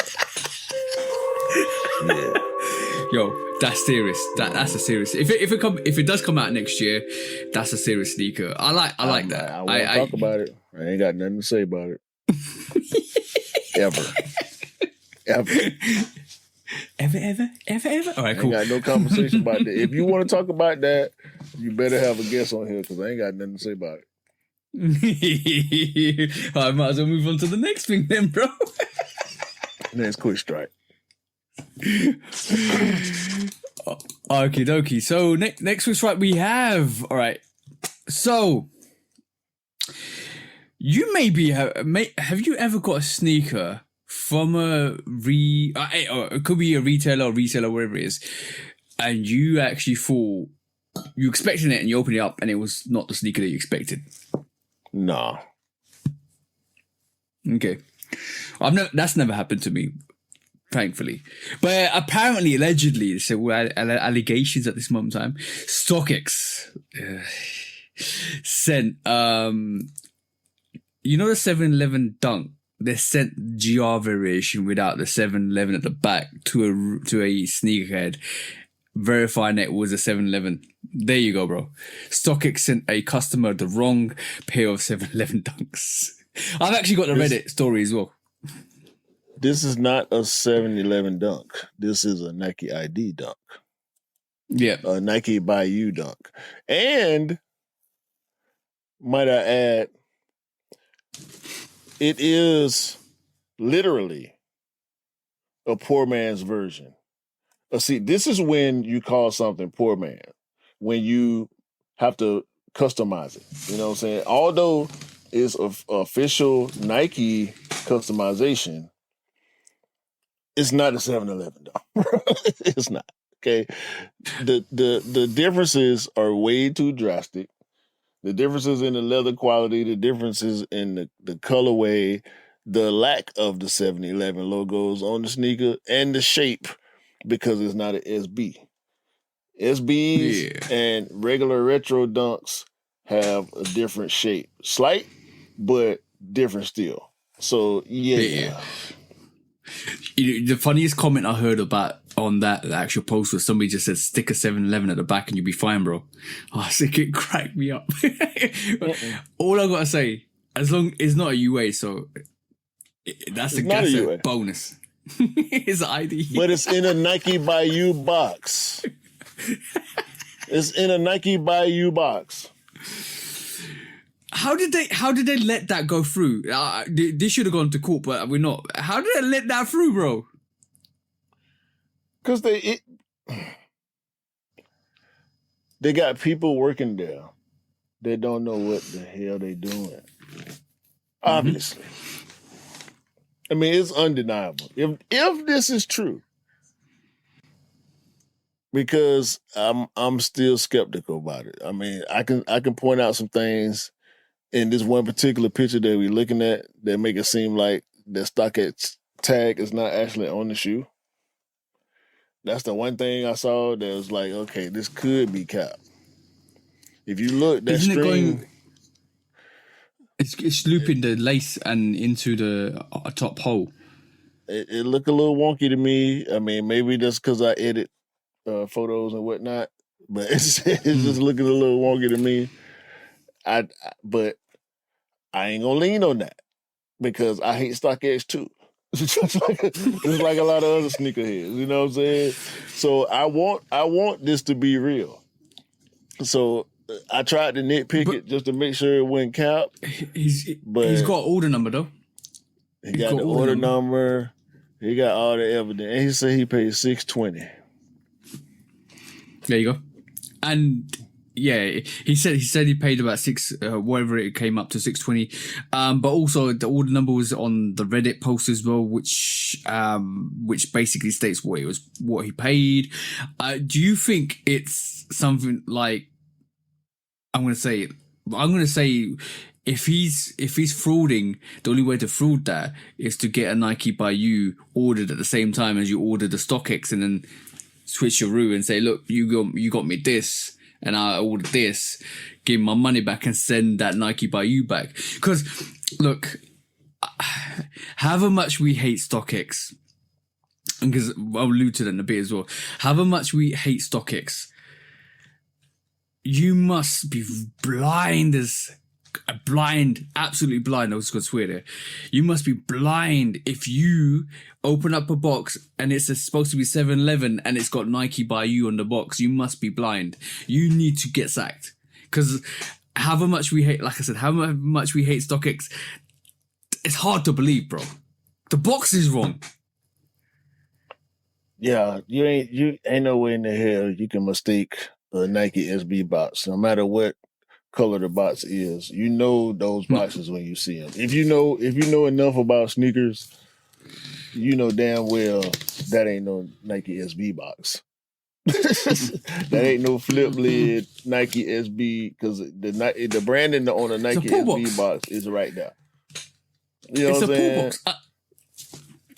Yo, that's serious. That's a serious. If it does come out next year, that's a serious sneaker. I like that. I want to talk about it. I ain't got nothing to say about it. Ever. All right, cool. I ain't got no conversation about that. If you want to talk about that, you better have a guest on here because I ain't got nothing to say about it. I might as well move on to the next thing then, bro. Next quick strike. Okie dokie. So next quick strike we have. All right. So you have you ever got a sneaker from it could be a retailer or reseller, wherever it is, and you actually thought you expected it and you open it up and it was not the sneaker that you expected? Nah. Okay. That's never happened to me, thankfully. But apparently, allegedly, so allegations at this moment in time, StockX sent you know the 711 Dunk. They sent GR variation without the 711 at the back to a sneakerhead, verifying it was a 711. There you go, bro. StockX sent a customer the wrong pair of 711 Dunks. I've actually got the Reddit story as well. This is not a 711 Dunk. This is a Nike ID Dunk. Yeah. A Nike by You Dunk. And might I add, it is literally a poor man's version. See, this is when you call something poor man, when you have to customize it. You know what I'm saying? Although it's official Nike customization, it's not a 711 though. It's not. Okay. The differences are way too drastic. The differences in the leather quality, the differences in the colorway, the lack of the 711 logos on the sneaker, and the shape, because it's not an SB. SBs and regular retro Dunks have a different shape. Slight, but different still. So, yeah. The funniest comment I heard about on that actual post was somebody just said stick a 711 at the back and you'll be fine, bro. I think it cracked me up. All I gotta say, as long it's not a UA, so that's a bonus. It's an ID. But it's in a Nike by You box. It's in a Nike by You box. How did they let that go through? They should have gone to court, but we're not. How did they let that through, bro? Because they got people working there. They don't know what the hell they doing. Obviously. I mean, it's undeniable. If this is true, because I'm still skeptical about it. I mean, I can point out some things in this one particular picture that we're looking at that make it seem like the StockX tag is not actually on the shoe. That's the one thing I saw that was like, okay, this could be cap. If you look, that Isn't string... It's looping the lace and into the top hole. It looked a little wonky to me. I mean, maybe just because I edit photos and whatnot, but it's just looking a little wonky to me. But I ain't gonna lean on that because I hate StockX too. just like a lot of other sneakerheads, you know what I'm saying? So I want this to be real. So I tried to nitpick it just to make sure it wouldn't count. He's got order number though. He got the order number. He got all the evidence, and he said he paid $620. There you go. And yeah, he said he paid about whatever it came up to, $620. But also the order number was on the Reddit post as well, which basically states what he paid. Do you think it's something like, I'm gonna say if he's frauding, the only way to fraud that is to get a Nike by you ordered at the same time as you order the StockX, and then switcheroo and say, look, you got me this, and I ordered this, give my money back and send that Nike by you back. Because look, however much we hate StockX, because I'll allude to that in a bit as well, however much we hate StockX, you must be absolutely blind. I was going to swear there. You must be blind if you open up a box and it's supposed to be 7-Eleven and it's got Nike by you on the box. You must be blind. You need to get sacked. Because however much we hate, like I said, however much we hate StockX, it's hard to believe, bro. The box is wrong. Yeah, you ain't no way in the hell you can mistake a Nike SB box, no matter what color the box is. You know those boxes when you see them. If you know enough about sneakers, you know damn well that ain't no Nike SB box. That ain't no flip lid Nike SB, because the branding on the Nike SB box is right there. You know what I'm saying?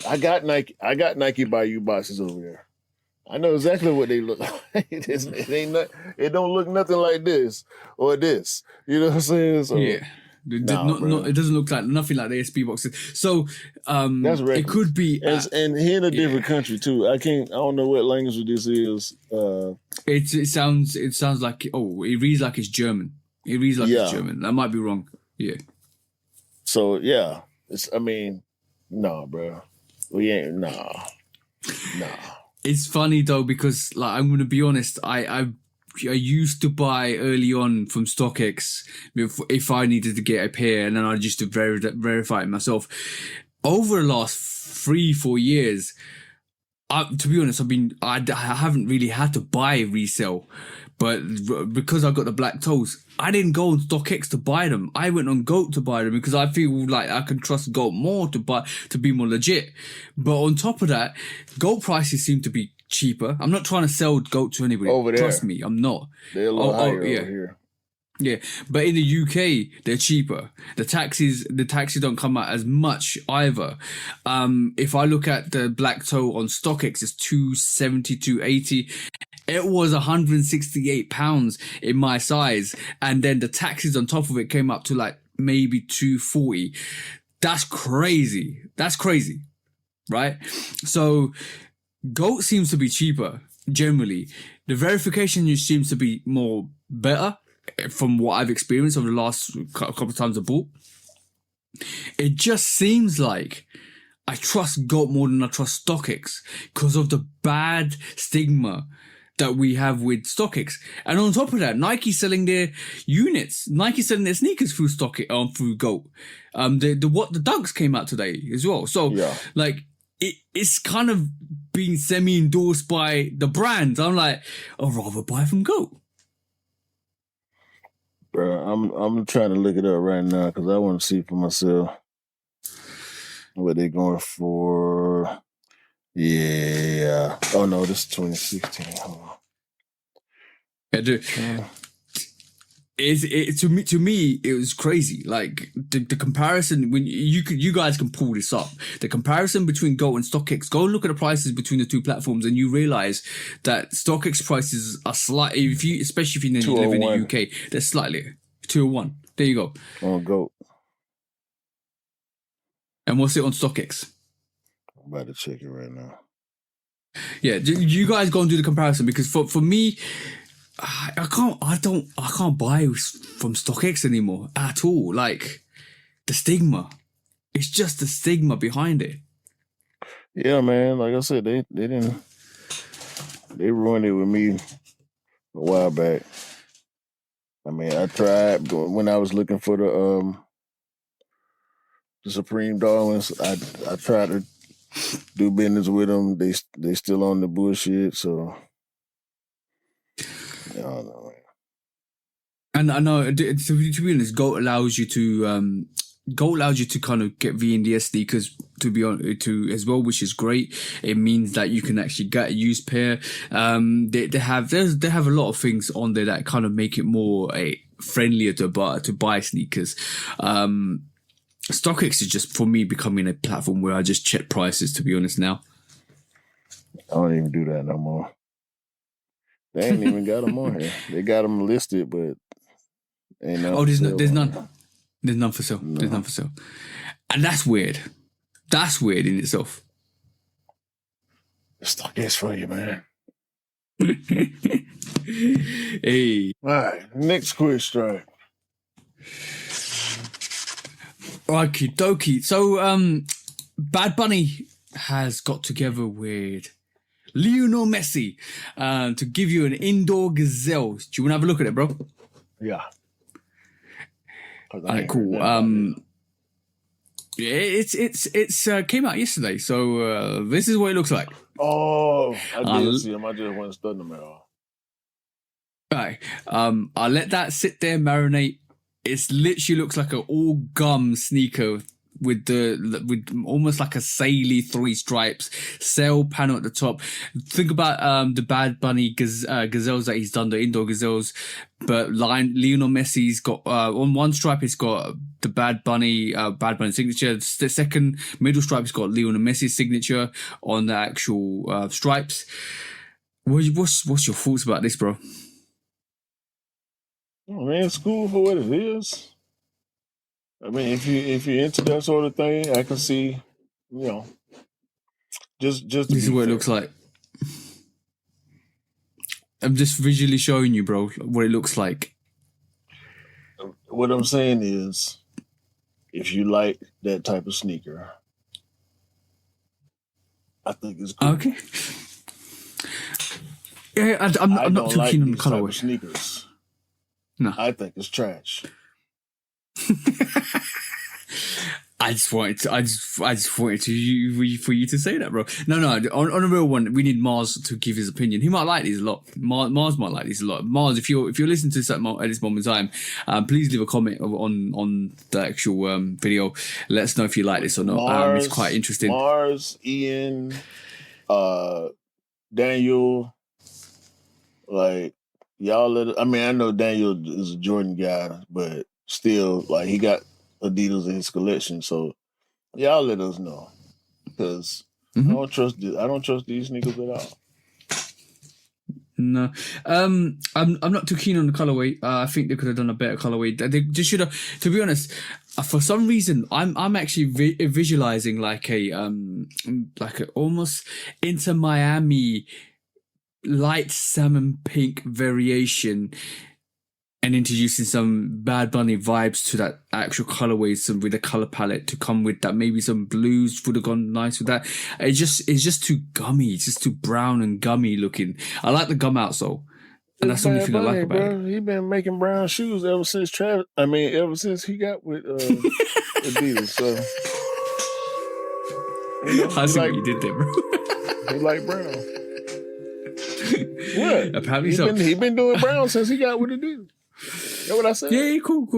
I got Nike by you boxes over there. I know exactly what they look like. It don't look nothing like this or this. You know what I'm saying? So, yeah. It doesn't look like nothing like the SB boxes. So that's it could be, and here in a different country too. I don't know what language this is. It sounds like it reads like it's German. It reads like it's German. I might be wrong. Yeah. So yeah, nah, bro. We ain't nah. It's funny though, because like, I'm gonna be honest, I used to buy early on from StockX if I needed to get a pair, and then I just to verify it myself. Over the last 3-4 years, to be honest, I haven't really had to buy resell, but because I got the black toes, I didn't go on StockX to buy them. I went on GOAT to buy them because I feel like I can trust GOAT more to be more legit. But on top of that, GOAT prices seem to be cheaper. I'm not trying to sell GOAT to anybody. Over there. Trust me, I'm not. They're a little higher over here. Yeah, but in the UK, they're cheaper. The taxis don't come out as much either. If I look at the black toe on StockX, it's £270, £280. It was £168 in my size, and then the taxes on top of it came up to like maybe £240. That's crazy. Right? So GOAT seems to be cheaper generally. The verification seems to be better from what I've experienced over the last couple of times I bought. It just seems like I trust GOAT more than I trust StockX because of the bad stigma that we have with StockX. And on top of that, Nike's selling their units. Nike's selling their sneakers through StockX, through GOAT. The Dunks came out today as well. So like it's kind of being semi-endorsed by the brand. I'm like, I'd rather buy from GOAT. Bro, I'm trying to look it up right now because I want to see for myself what they're going for. Yeah. Oh no, this is 2016. Hold on. Yeah, dude. To me, it was crazy. Like the comparison when you guys can pull this up. The comparison between GOAT and StockX. Go and look at the prices between the two platforms, and you realize that StockX prices are slightly, especially if you live in the UK, they're slightly 201. There you go. On GOAT. And what's it on StockX? I'm about to check it right now. Yeah, you guys go and do the comparison because for me, I can't buy from StockX anymore at all. Like the stigma, it's just the stigma behind it. Yeah, man. Like I said, they ruined it with me a while back. I mean, I tried when I was looking for the Supreme Darlings. I tried to do business with them. They still on the bullshit. So I don't know, man. And I know to be honest, GOAT allows you to kind of get VNDS sneakers to as well, which is great. It means that you can actually get a used pair. They have a lot of things on there that kind of make it more friendlier to buy sneakers. StockX is just for me becoming a platform where I just check prices. To be honest, now I don't even do that no more. They ain't even got them on here. They got them listed, but ain't none. There's none. There's none for sale. No. There's none for sale. And that's weird. That's weird in itself. StockX for you, man. Hey. All right. Next quiz strike. Okie dokie. So, Bad Bunny has got together with Lionel Messi to give you an indoor gazelle. Do you want to have a look at it, bro? Yeah. All right, cool. It's came out yesterday, so this is what it looks like. Oh, I did see him. I just went and studied them at all. All right. I'll let that sit there, marinate. It literally looks like an all gum sneaker with almost like a saily 3 stripes, sail panel at the top. Think about the Bad Bunny gazelles that he's done, the indoor gazelles. But Lionel Messi's got on one stripe, it's got the Bad Bunny signature. The second middle stripe has got Lionel Messi's signature on the actual stripes. What's your thoughts about this, bro? Oh, man, it's cool for what it is. I mean, if you're into that sort of thing, I can see, just this is what it looks like. I'm just visually showing you, bro, what it looks like. What I'm saying is, if you like that type of sneaker, I think it's cool. Okay. Yeah, I'm not too keen on the colorway. Sneakers. No, I think it's trash. I just wanted for you to say that, bro. No. On a real one, we need Mars to give his opinion. He might like these a lot. Mars might like these a lot. Mars, if you're listening to this at this moment in time, please leave a comment on the actual video. Let us know if you like this or not. Mars, it's quite interesting. Mars, Ian, Daniel, like y'all. I know Daniel is a Jordan guy, but still, like, he got Adidas in his collection, so y'all let us know, because I don't trust these sneakers at all. No, I'm not too keen on the colorway. I think they could have done a better colorway. They just should have. To be honest, for some reason, I'm actually visualizing like a almost Inter Miami light salmon pink variation and introducing some Bad Bunny vibes to that actual colorway, some with a color palette to come with that. Maybe some blues would have gone nice with that. It's just too gummy. It's just too brown and gummy looking. I like the gum outsole, and that's the only thing I like about it. He been making brown shoes ever since ever since he got with Adidas. So I see what you did there, bro. He like brown. What? Apparently he been doing brown since he got with Adidas. That's what I said. Yeah, cool.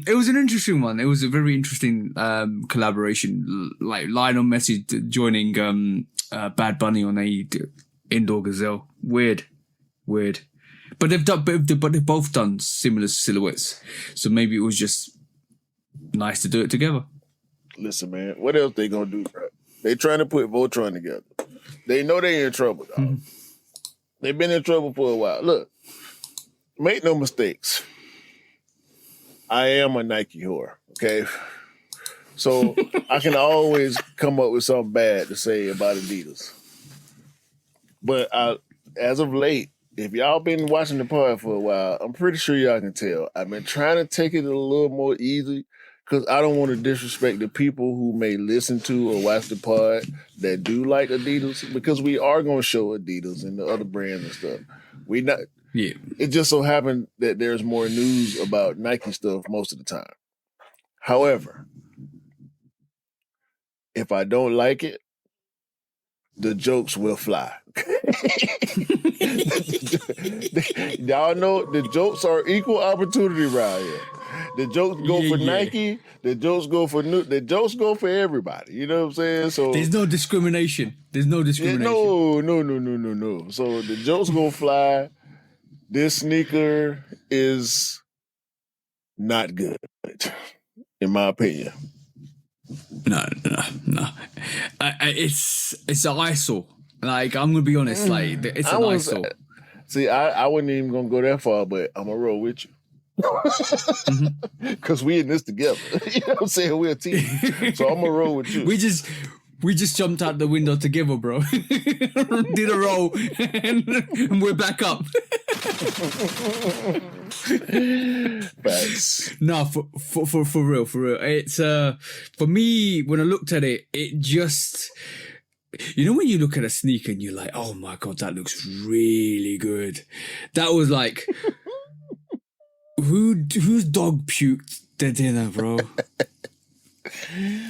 It was an interesting one. It was a very interesting collaboration, like Lionel Messi joining Bad Bunny on a indoor gazelle. Weird. But they've both done similar silhouettes, so maybe it was just nice to do it together. Listen, man, what else they gonna do, bro? They trying to put Voltron together. They know they in trouble, dog. Mm-hmm. They've been in trouble for a while. Look, make no mistakes. I am a Nike whore, okay? So I can always come up with something bad to say about Adidas. But as of late, if y'all been watching the pod for a while, I'm pretty sure y'all can tell. I've been trying to take it a little more easy because I don't want to disrespect the people who may listen to or watch the pod that do like Adidas, because we are going to show Adidas and the other brands and stuff. Yeah. It just so happened that there's more news about Nike stuff most of the time. However, if I don't like it, the jokes will fly. Y'all know the jokes are equal opportunity around here. The jokes go for Nike. The jokes go for the jokes go for everybody. You know what I'm saying? So there's no discrimination. No. So the jokes gonna fly. This sneaker is not good, in my opinion. No. It's an eyesore. Like, I'm gonna be honest. Like, it's an eyesore. See, I wasn't even gonna go that far, but I'm gonna roll with you. Because we in this together. You know what I'm saying? We're a team. So I'm gonna roll with you. We just jumped out the window together, bro. Did a roll and we're back up. Facts. No, for real. It's for me, when I looked at it, it just, you know, when you look at a sneaker and you're like, oh my God, that looks really good. That was like, whose dog puked their dinner, bro?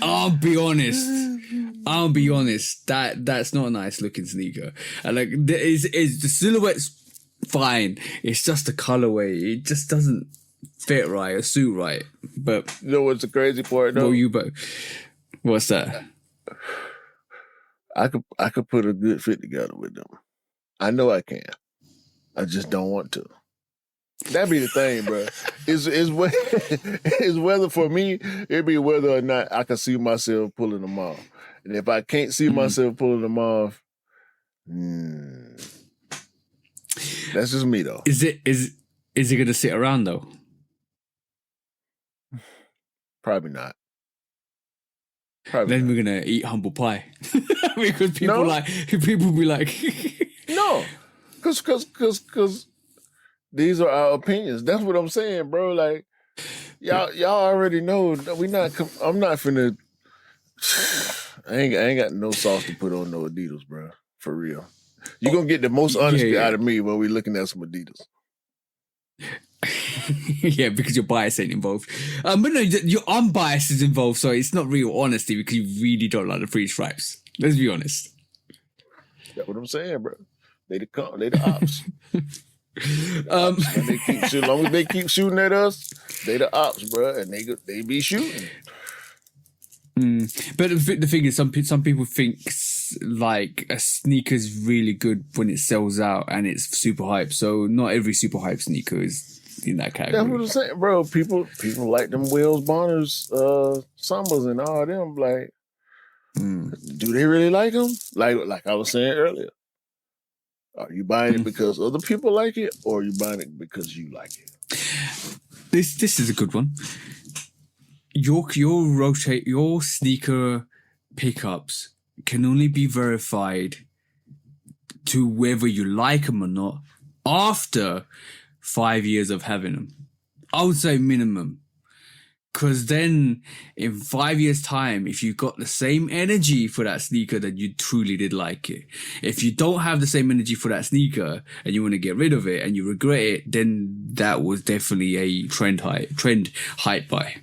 I'll be honest. That's not a nice looking sneaker. And like, is the silhouette's fine. It's just the colorway. It just doesn't fit right or suit right. But you know what's the crazy part though? What's that? I could put a good fit together with them. I know I can. I just don't want to. That'd be the thing, bro. Is whether for me, it'd be whether or not I can see myself pulling them off. And if I can't see myself pulling them off, that's just me though. Is it gonna sit around though? Probably not. Then we're gonna eat humble pie because people be like, no, because these are our opinions. That's what I'm saying, bro. Like y'all already know I'm not finna. I ain't got no sauce to put on no Adidas, bro. For real. You're gonna get the most honesty out of me when we're looking at some Adidas. Yeah, because your bias ain't involved. But no, your unbiased is involved, so it's not real honesty because you really don't like the free stripes. Let's be honest. That's what I'm saying, bro. They the ops. As long as they keep shooting at us, they the ops, bro, and they be shooting. But the thing is, some people think like a sneaker's really good when it sells out and it's super hype. So not every super hype sneaker is in that category. That's what I'm saying, bro. People like them Wells Bonners, Summers, and all them. Like, do they really like them? Like I was saying earlier, are you buying it because other people like it, or are you buying it because you like it? This is a good one. Your sneaker pickups can only be verified to whether you like them or not after 5 years of having them. I would say minimum. Because then in 5 years' time, if you got the same energy for that sneaker, then you truly did like it. If you don't have the same energy for that sneaker and you want to get rid of it and you regret it, then that was definitely a trend hype buy.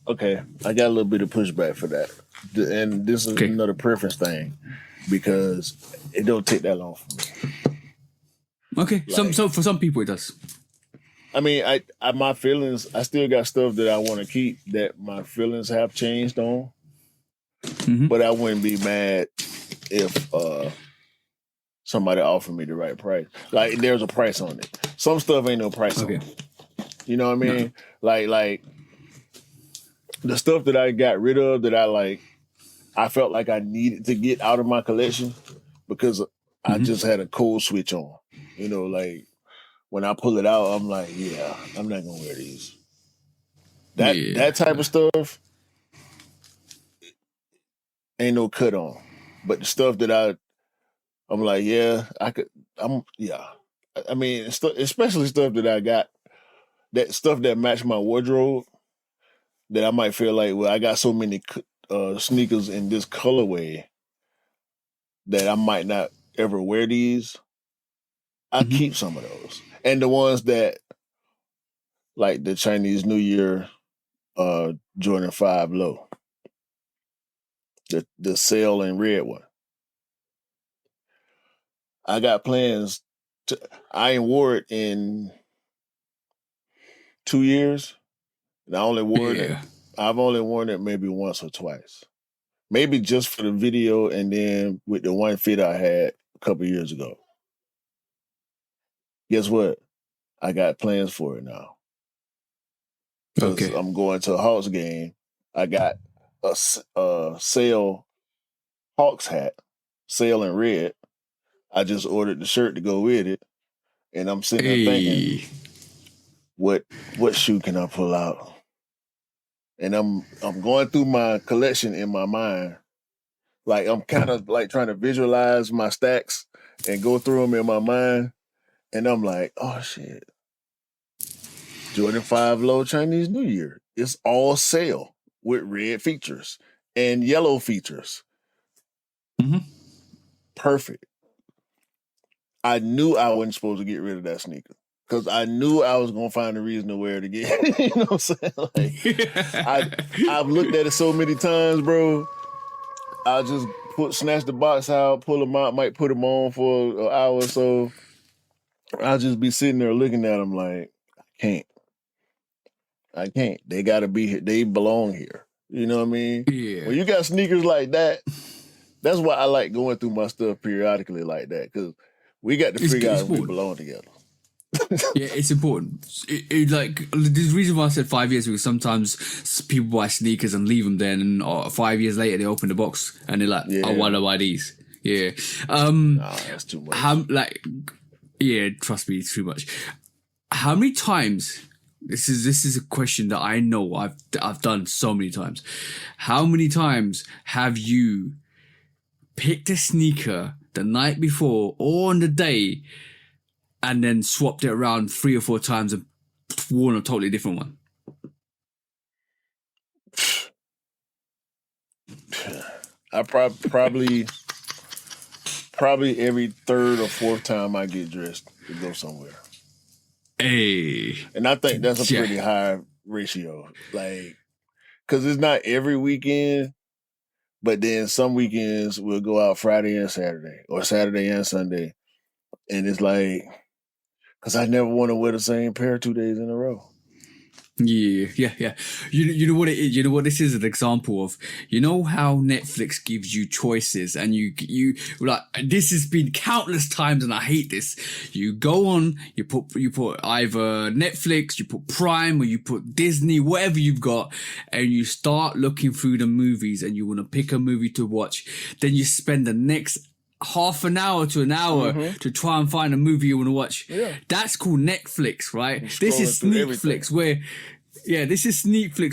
Okay, I got a little bit of pushback for that. And this is another preference thing because it don't take that long for me. Okay, so for some people it does. I mean, I my feelings, I still got stuff that I want to keep that my feelings have changed on. Mm-hmm. But I wouldn't be mad if somebody offered me the right price. Like, there's a price on it. Some stuff ain't no price on it. You know what I mean? No. Like the stuff that I got rid of that I felt like I needed to get out of my collection because I just had a cold switch on. You know, like, when I pull it out, I'm like, yeah, I'm not gonna wear these. That type of stuff ain't no cut on. But the stuff that I'm like, yeah, I could. I mean, especially stuff that I got, that stuff that match my wardrobe, that I might feel like, well, I got so many sneakers in this colorway that I might not ever wear these. I keep some of those. And the ones that, like the Chinese New Year Jordan 5 Low, the sail and red one. I got plans I ain't wore it in 2 years. And I only wore it. I've only worn it maybe once or twice. Maybe just for the video and then with the one fit I had a couple years ago. Guess what? I got plans for it now. Because I'm going to a Hawks game. I got a sale Hawks hat, sale in red. I just ordered the shirt to go with it. And I'm sitting there thinking, what shoe can I pull out? And I'm going through my collection in my mind. Like, I'm kind of like trying to visualize my stacks and go through them in my mind. And I'm like, oh, shit. Jordan 5 Low Chinese New Year. It's all sale with red features and yellow features. Mm-hmm. Perfect. I knew I wasn't supposed to get rid of that sneaker because I knew I was going to find a reason to wear it again. You know what I'm saying? Like, I've looked at it so many times, bro. I'll just snatch the box out, pull them out, might put them on for an hour or so. I'll just be sitting there looking at them like, I can't. They got to be here. They belong here. You know what I mean? Yeah. When you got sneakers like that, that's why I like going through my stuff periodically like that, because we got to figure out if we belong together. Yeah, it's important. Like, the reason why I said 5 years, because sometimes people buy sneakers and leave them there, and 5 years later they open the box and they're like, I want to buy these. Yeah. Nah, that's too much. Trust me, it's too much. How many times? This is a question that I know I've done so many times. How many times have you picked a sneaker the night before or on the day and then swapped it around 3 or 4 times and worn a totally different one? I probably every 3rd or 4th time I get dressed to go somewhere. Hey. And I think that's a pretty high ratio. Like, because it's not every weekend, but then some weekends we'll go out Friday and Saturday or Saturday and Sunday. And it's like, because I never want to wear the same pair 2 days in a row. Yeah. You know what it is? You know what this is an example of? You know how Netflix gives you choices, and you like, this has been countless times, and I hate this. You go on, you put either Netflix, you put Prime, or you put Disney, whatever you've got, and you start looking through the movies, and you want to pick a movie to watch. Then you spend the next half an hour to an hour to try and find a movie you want to watch. Yeah. That's called Netflix, right? This is Sneakflix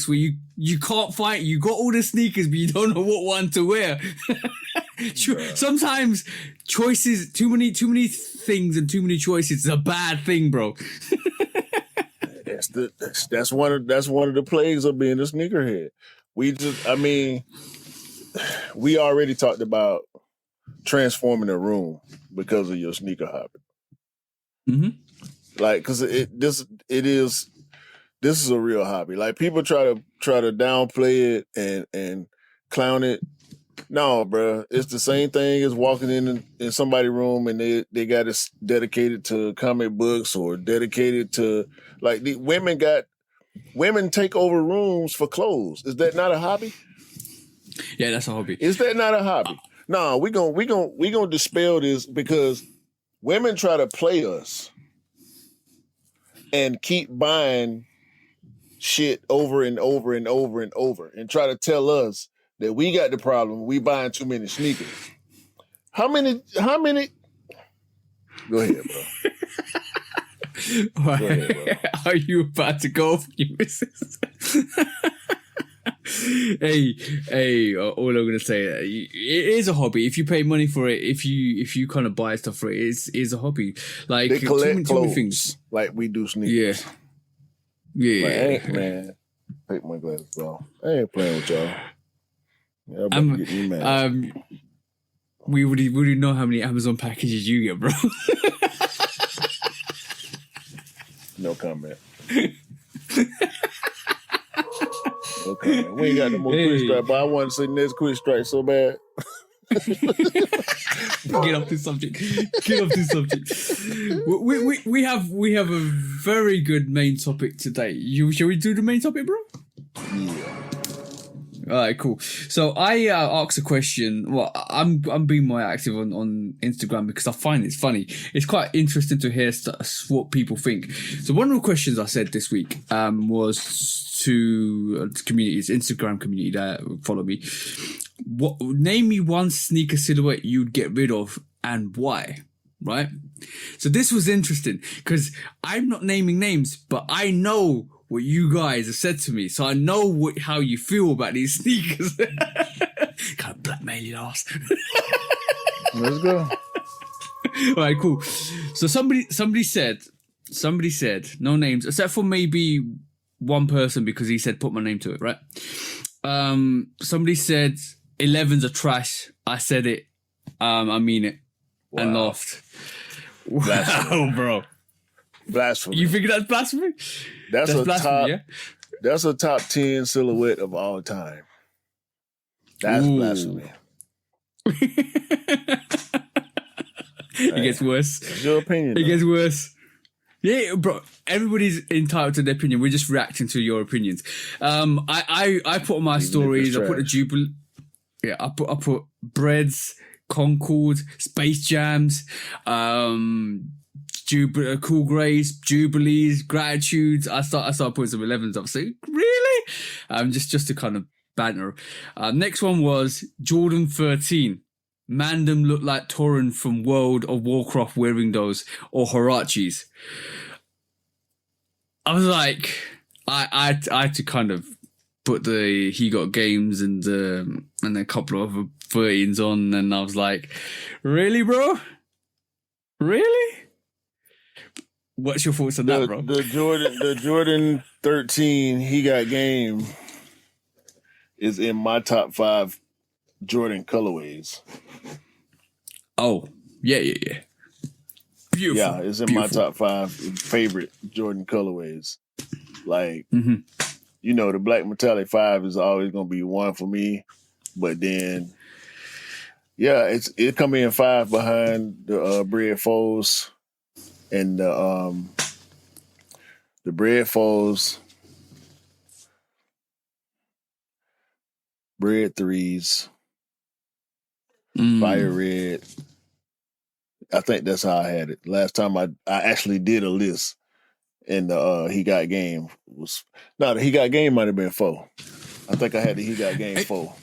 where you can't find, you got all the sneakers, but you don't know what one to wear. Sometimes choices, too many things and too many choices is a bad thing, bro. That's one of the plagues of being a sneakerhead. We already talked about transforming a room because of your sneaker hobby. Mm-hmm. Like, because this is a real hobby. Like, people try to downplay it and clown it. No, bro, it's the same thing as walking in somebody's room and they got it dedicated to comic books or dedicated to, like, the women take over rooms for clothes. Is that not a hobby? Yeah, that's a hobby. Is that not a hobby? No, we gonna dispel this, because women try to play us and keep buying shit over and over and over and over and try to tell us that we got the problem. We buying too many sneakers. How many? Go ahead, bro. Go ahead, bro. Are you about to go for your missus? Hey, all I'm gonna say, it is a hobby. If you pay money for it, if you kind of buy stuff for it, it is a hobby. Like, they collect too many clothes, things. like we do sneakers. Yeah. Like, man, take my glasses off. I ain't playing with y'all. Get me mad. We already know how many Amazon packages you get, bro. No comment. Okay, we ain't got no more quick strike, but I want to say next quick strike so bad. Get off this subject. We have a very good main topic today. Shall we do the main topic, bro? Yeah. All right, cool. So I asked a question. Well, I'm being more active on Instagram because I find it's funny. It's quite interesting to hear what people think. So one of the questions I said this week was to the communities, Instagram community that follow me. Name me one sneaker silhouette you'd get rid of and why. Right? So this was interesting because I'm not naming names, but I know what you guys have said to me, so I know how you feel about these sneakers. Kind of blackmail your ass. Let's go. All right, cool. So somebody said, no names, except for maybe one person because he said put my name to it, right? Somebody said 11s are trash. I said it. I mean it. Wow. And laughed. Wow, bro. Blasphemy. You think that's blasphemy? That's a top. Yeah? That's a top 10 silhouette of all time. That's blasphemy. It gets worse. It's your opinion. It gets worse. Yeah, bro. Everybody's entitled to their opinion. We're just reacting to your opinions. I put on my stories. I put a Jubilee. Yeah, I put Breads, Concord, Space Jams, Cool Grays, Jubilees, Gratitudes. I started putting some 11s up. So really, just to kind of banter. Next one was Jordan 13. Man, them look like Torin from World of Warcraft wearing those, or Hirachis. I was like, I had to kind of put the He Got Games and a couple of other 13s on, and I was like, really, bro? Really? What's your thoughts on that, bro? The Jordan 13 He Got Game is in my top 5 Jordan colorways. Oh, yeah. Beautiful. Yeah, it's in my top 5 favorite Jordan colorways. Like, you know, the Black Metallic 5 is always going to be one for me. But then, yeah, it come in 5 behind the Bread Foes and the Bread Foes, Bread 3s, Fire Red. I think that's how I had it. Last time I actually did a list, and the He Got Game the He Got Game might have been 4. I think I had the He Got Game 4.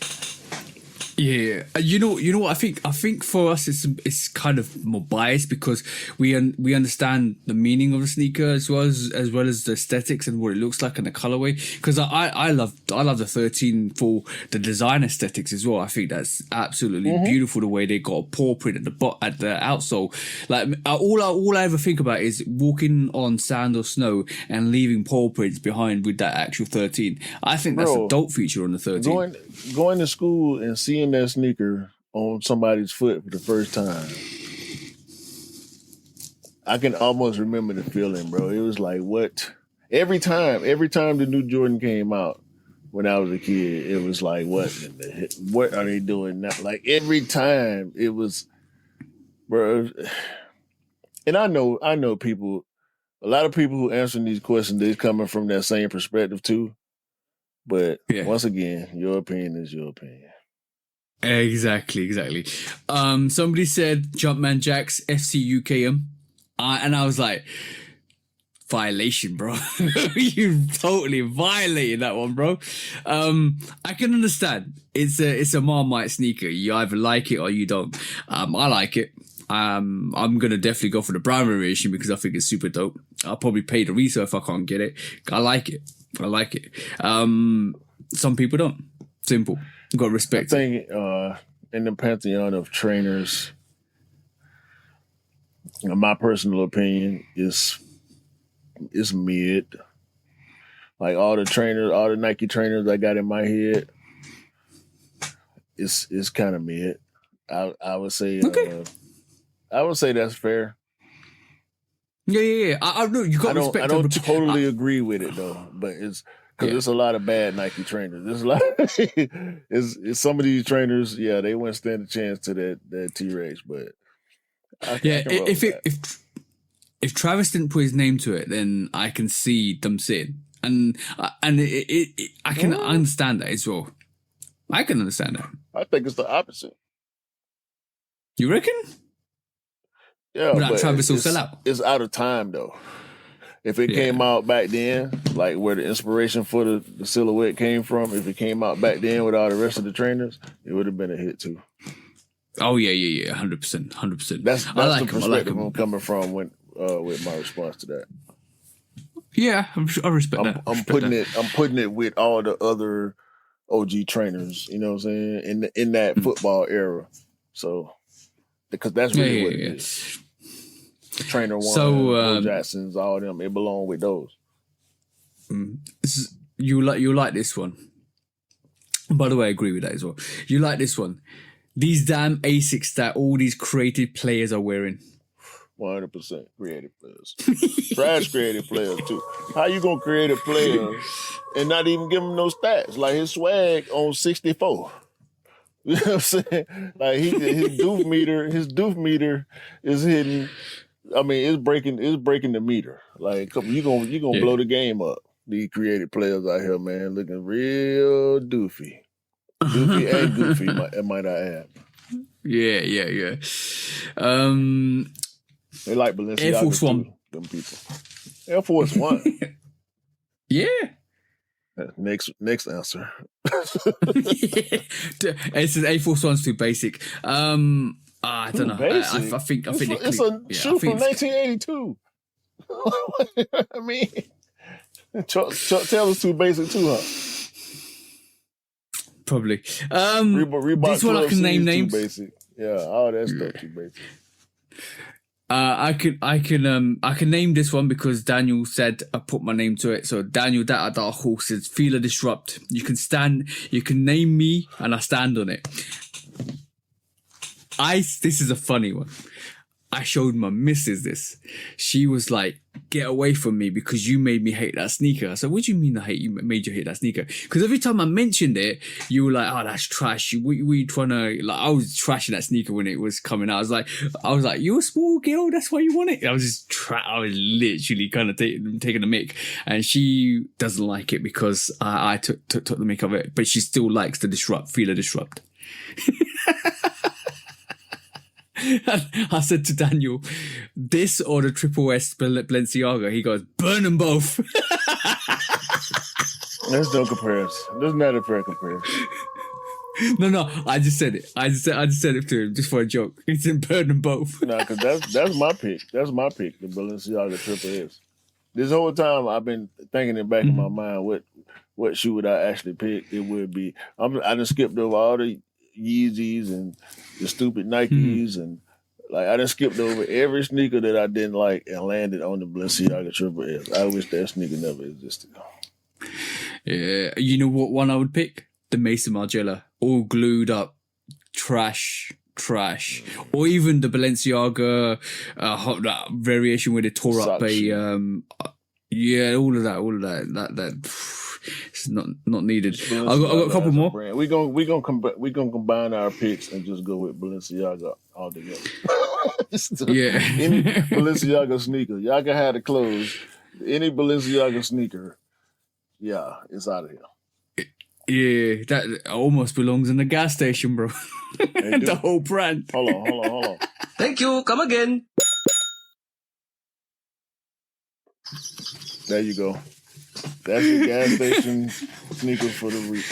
Yeah, you know what? I think for us it's kind of more biased because we understand the meaning of the sneaker as well as the aesthetics and what it looks like and the colorway. Because I love the 13 for the design aesthetics as well. I think that's absolutely beautiful the way they got a paw print at the outsole. Like all I ever think about is walking on sand or snow and leaving paw prints behind with that actual 13. I think that's a dope feature on the 13. Going to school and seeing that sneaker on somebody's foot for the first time, I can almost remember the feeling, bro. It was like, what? Every time the new Jordan came out when I was a kid, it was like, what are they doing now? Like every time it was, bro. And I know people, a lot of people who answering these questions, they're coming from that same perspective too. But once again, your opinion is your opinion. Exactly. Somebody said Jumpman Jacks FC UKM, and I was like, violation, bro. You totally violated that one, bro. I can understand. It's a Marmite sneaker. You either like it or you don't. I like it. I'm gonna definitely go for the brown variation because I think it's super dope. I'll probably pay the resale if I can't get it. I like it. Some people don't. Simple. Got to respect. I think in the pantheon of trainers, in my personal opinion, is mid. Like all the Nike trainers I got in my head, it's kind of mid. I would say. Okay. I would say that's fair. Yeah. I know you got respect. I don't totally agree with it though, but it's. Because there's a lot of bad Nike trainers. There's a lot. It's some of these trainers, they wouldn't stand a chance to that T-Rex. But if Travis didn't put his name to it, then I can see them sitting, and I can understand that as well. I can understand that. I think it's the opposite. You reckon? Yeah, but Travis will sell out. It's out of time though. If it came out back then, like where the inspiration for the silhouette came from, if it came out back then with all the rest of the trainers, it would have been a hit too. Oh yeah, 100%. That's the perspective I'm coming from with my response to that. Yeah, I respect that. I'm putting it with all the other OG trainers. You know what I'm saying? In that football era, so because that's really what it is. Trainer One, Will Jacksons, all of them, it belong with those. You like this one. By the way, I agree with that as well. You like this one. These damn Asics that all these creative players are wearing. 100% creative players. Trash creative players too. How you gonna create a player and not even give him no stats? Like his swag on 64. You know what I'm saying? Like his doof meter is hitting. I mean, it's breaking the meter. Like you gonna blow the game up. These creative players out here, man, looking real doofy and goofy. might I add? Yeah. They like Balenciaga Air Force One. Too, them people. Air Force One. Yeah. Next answer. It's an Air Force One's too basic. I don't know. I think it's a shoe from 1982. I mean, Chuck Taylor's too basic too, huh? Probably. Reebok this one I can name names. Too basic. Yeah, all that stuff too basic. I can name this one because Daniel said I put my name to it. So Daniel, that horse is Feel a Disrupt. You can name me and I stand on it. This is a funny one. I showed my missus this. She was like, "Get away from me because you made me hate that sneaker." I said, "What do you mean made you hate that sneaker?" Because every time I mentioned it, you were like, "Oh, that's trash." We trying to like, I was trashing that sneaker when it was coming out. I was like, "You're a small girl, that's why you want it." I was literally kind of taking the mick, and she doesn't like it because I took the mick of it, but she still likes the Feel a Disrupt. I said to Daniel, this or the Triple S Balenciaga? He goes, burn them both. There's no comparison. There's not a fair comparison. No. I just said it. I just said it to him just for a joke. It's in burn them both. Nah, because that's my pick. That's my pick. The Balenciaga Triple S. This whole time I've been thinking in the back of my mind what shoe would I actually pick? It would be I done skipped over all the Yeezys and the stupid Nikes and like I done skipped over every sneaker that I didn't like and landed on the Balenciaga Triple S. I wish that sneaker never existed. Yeah, you know what one I would pick? The Mason Margiela, all glued up, trash. Or even the Balenciaga that variation where they tore up a all of that. That it's not needed. I got a couple more. We gonna combine our picks and just go with Balenciaga all together. Any Balenciaga sneaker, y'all can have the clothes. Any Balenciaga sneaker, yeah, it's out of here. Yeah, that almost belongs in the gas station, bro. The whole brand. Hold on. Thank you. Come again. There you go. That's the gas station sneaker for the week.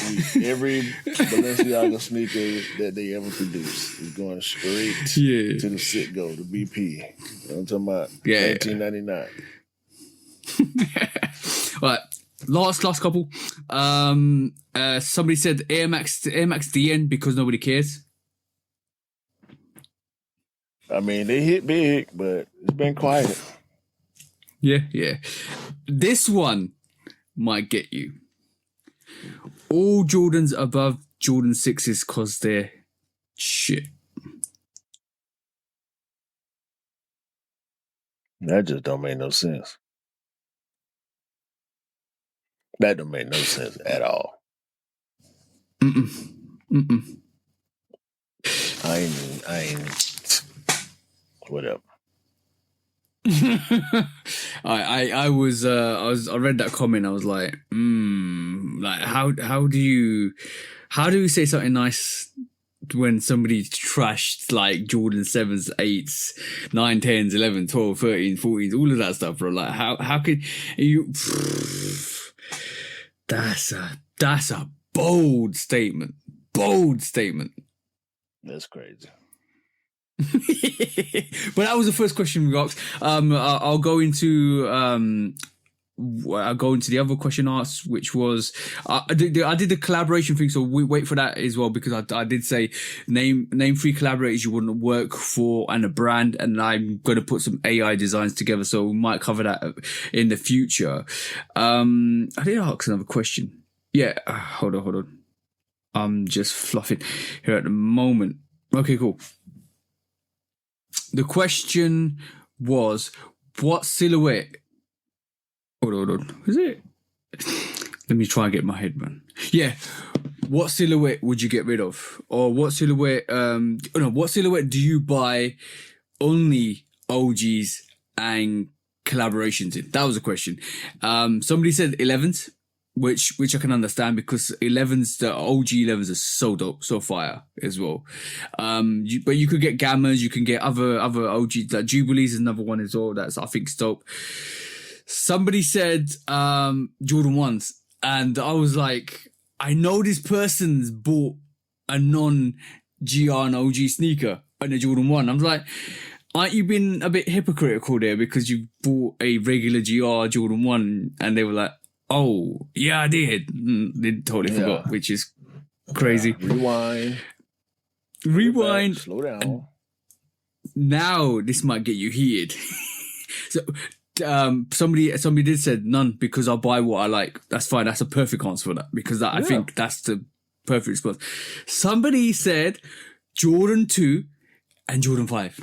Every Balenciaga sneaker that they ever produce is going straight to the Citgo, the BP. You know what I'm talking about? Yeah. 1999. All right. Last couple. Somebody said Air Max DN because nobody cares. I mean, they hit big, but it's been quiet. Yeah. This one might get you. All Jordans above Jordan 6s because they're shit. That just don't make no sense. That don't make no sense at all. Mm-mm. I ain't. Whatever. I read that comment. I was like, like how do you say something nice when somebody trashed like Jordan 7s, 8s, 9, 10s, 11, 12, 13, 14s, all of that stuff, bro? Like how could you? That's a bold statement. That's crazy. But that was the first question we asked. I'll go into the other question asked, which was I did the collaboration thing, so we wait for that as well, because I did say name 3 collaborators you wouldn't work for and a brand, and I'm going to put some AI designs together, so we might cover that in the future. I did ask another question. Yeah, hold on. I'm just fluffing here at the moment. Okay, cool. The question was, what silhouette? Hold on. Is it? Let me try and get my head, man. Yeah. What silhouette would you get rid of? Or what silhouette, what silhouette do you buy only OGs and collaborations in? That was the question. Somebody said 11s, which I can understand, because 11s, the OG 11s are so dope, so fire as well. But you could get Gammas, you can get other OGs, like Jubilees is another one as well. That's, I think, dope. Somebody said Jordan 1s, and I was like, I know this person's bought a non-GR and OG sneaker and a Jordan 1. I'm like, aren't you been a bit hypocritical there because you bought a regular GR Jordan 1? And they were like, oh, yeah, I did. They totally forgot, which is crazy. Rewind. Slow down. Now this might get you heated. So somebody did said none because I'll buy what I like. That's fine. That's a perfect answer for that, because I think that's the perfect response. Somebody said Jordan 2 and Jordan 5.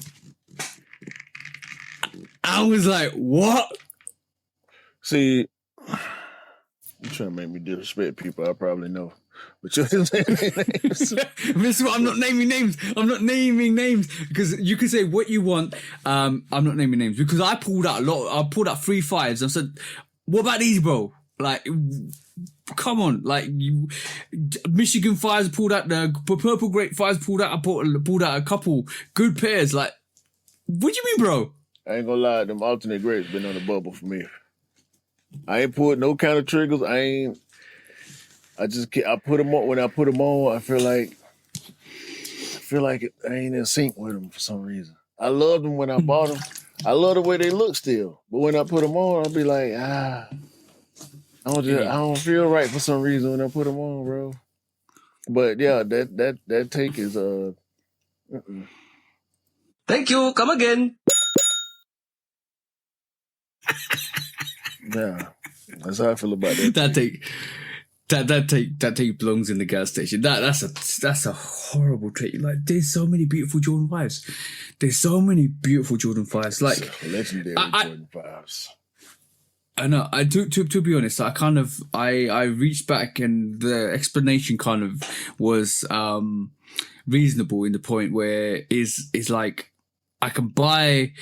I was like, what? See, you're trying to make me disrespect people I probably know. But you're saying names. I'm not naming names because you can say what you want. I'm not naming names because I pulled out 3 5s and said, what about these, bro? Like, come on. Like, Michigan 5s pulled out, the Purple Grape 5s pulled out. I pulled out a couple good pairs. Like, what do you mean, bro? I ain't gonna lie, them alternate grapes been on the bubble for me. I ain't pulled no kind of triggers. I put them on. When I put them on, I feel like I ain't in sync with them for some reason. I loved them when I bought them. I love the way they look still, but when I put them on, I'll be like, I don't feel right for some reason when I put them on, bro. But yeah, that take is Thank you. Come again. Yeah, that's how I feel about that. That take belongs in the gas station. That's a horrible take. Like, there's so many beautiful Jordan 5s. There's so many beautiful Jordan 5s. Like, legendary Jordan 5s. I know. I do. To be honest, I reached back, and the explanation kind of was reasonable in the point where is like I can buy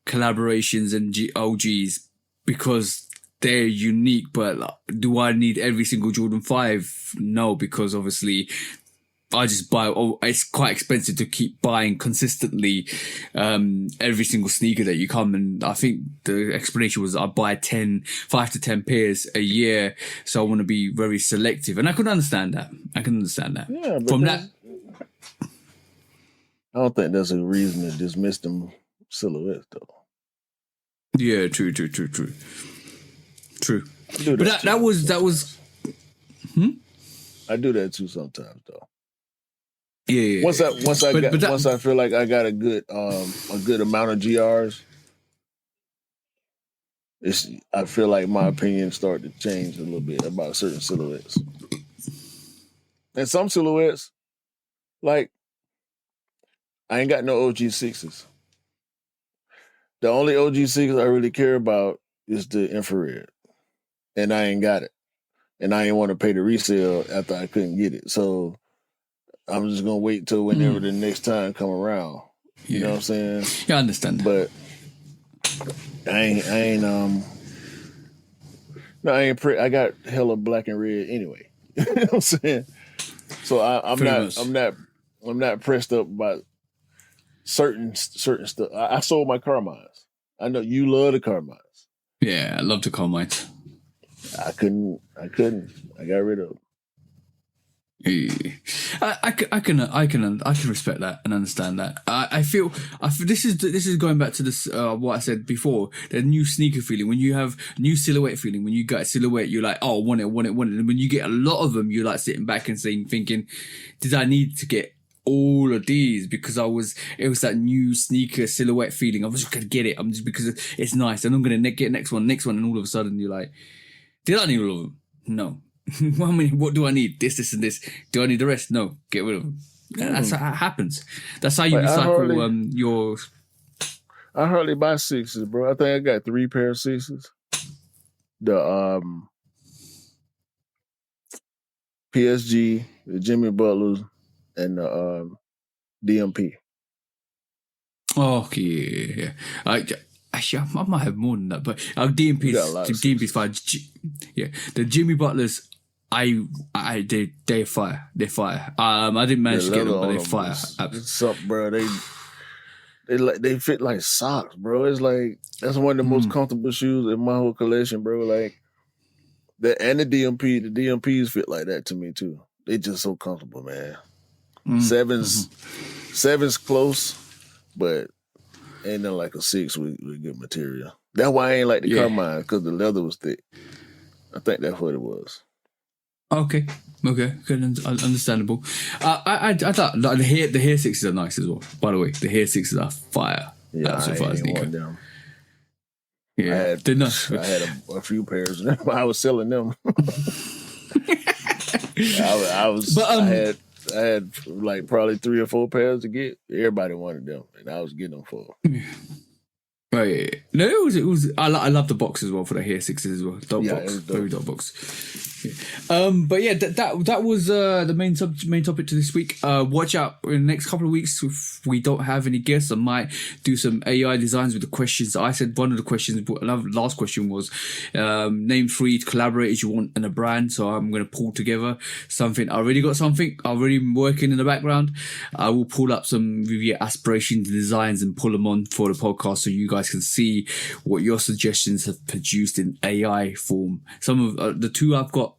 collaborations and OGs because they're unique, but do I need every single Jordan 5? No, because obviously I just buy. It's quite expensive to keep buying consistently every single sneaker that you come. And I think the explanation was I buy 5 to 10 pairs a year, so I want to be very selective. And I can understand that. Yeah, but from that. I don't think there's a reason to dismiss them silhouettes, though. Yeah, true. But that was. I do that too sometimes, though. Yeah. Once I feel like I got a good amount of GRs, I feel like my opinion start to change a little bit about certain silhouettes. And some silhouettes, like, I ain't got no OG 6s. The only OG 6 I really care about is the infrared. And I ain't got it. And I ain't want to pay the resale after I couldn't get it. So I'm just going to wait till whenever the next time come around. You know what I'm saying? Yeah, I understand. But I I got hella black and red anyway. You know what I'm saying? So I'm not pressed up by certain stuff. I sold my Carmines. I know you love the Carmines. Yeah, I love the Carmines. I couldn't. I got rid of them. I can respect that and understand that. I feel this is going back to this what I said before, the new sneaker feeling. When you have new silhouette feeling, when you get a silhouette, you're like, oh, want it. And when you get a lot of them, you're like sitting back and thinking, did I need to get all of these because it was that new sneaker silhouette feeling. I was just gonna get it. I'm just because it's nice, and I'm gonna get next one, and all of a sudden you're like, did I need all of them? No. What do I need? This, and this. Do I need the rest? No. Get rid of them. That's how it happens. That's how you recycle your. I hardly buy 6s, bro. I think I got 3 pair of 6s. The PSG, the Jimmy Butlers, and the DMP. Oh yeah. Actually, I might have more than that, but DMP's fine. Yeah, the Jimmy Butlers, they're fire. They're fire. I didn't manage to get them, but they're fire. What's up, bro? They fit like socks, bro. It's like that's one of the most comfortable shoes in my whole collection, bro. Like that, and the DMPs fit like that to me too. They just so comfortable, man. Sevens close, but ain't nothing like a 6 with good material. That's why I ain't like the Carmine, because the leather was thick. I think that's what it was. Okay, good, understandable. I thought the hair 6s are nice as well. By the way, the hair 6s are fire. Yeah, I ain't want them. Yeah, they're nice. I had a few pairs of them. I was selling them. I had like probably 3 or 4 pairs to get. Everybody wanted them, and I was getting them for. Oh yeah. No, it was. I love the box as well for the hair 6s as well. Box, very dope box. Yeah. But yeah, that was the main topic to this week. Watch out in the next couple of weeks. If we don't have any guests, I might do some AI designs with the questions. I said one of the questions. Last question was name 3 collaborators you want in a brand. So I'm going to pull together something. I already got something. I'm already working in the background. I will pull up some review aspirations and designs and pull them on for the podcast so you guys can see what your suggestions have produced in AI form. Some of the 2 I've got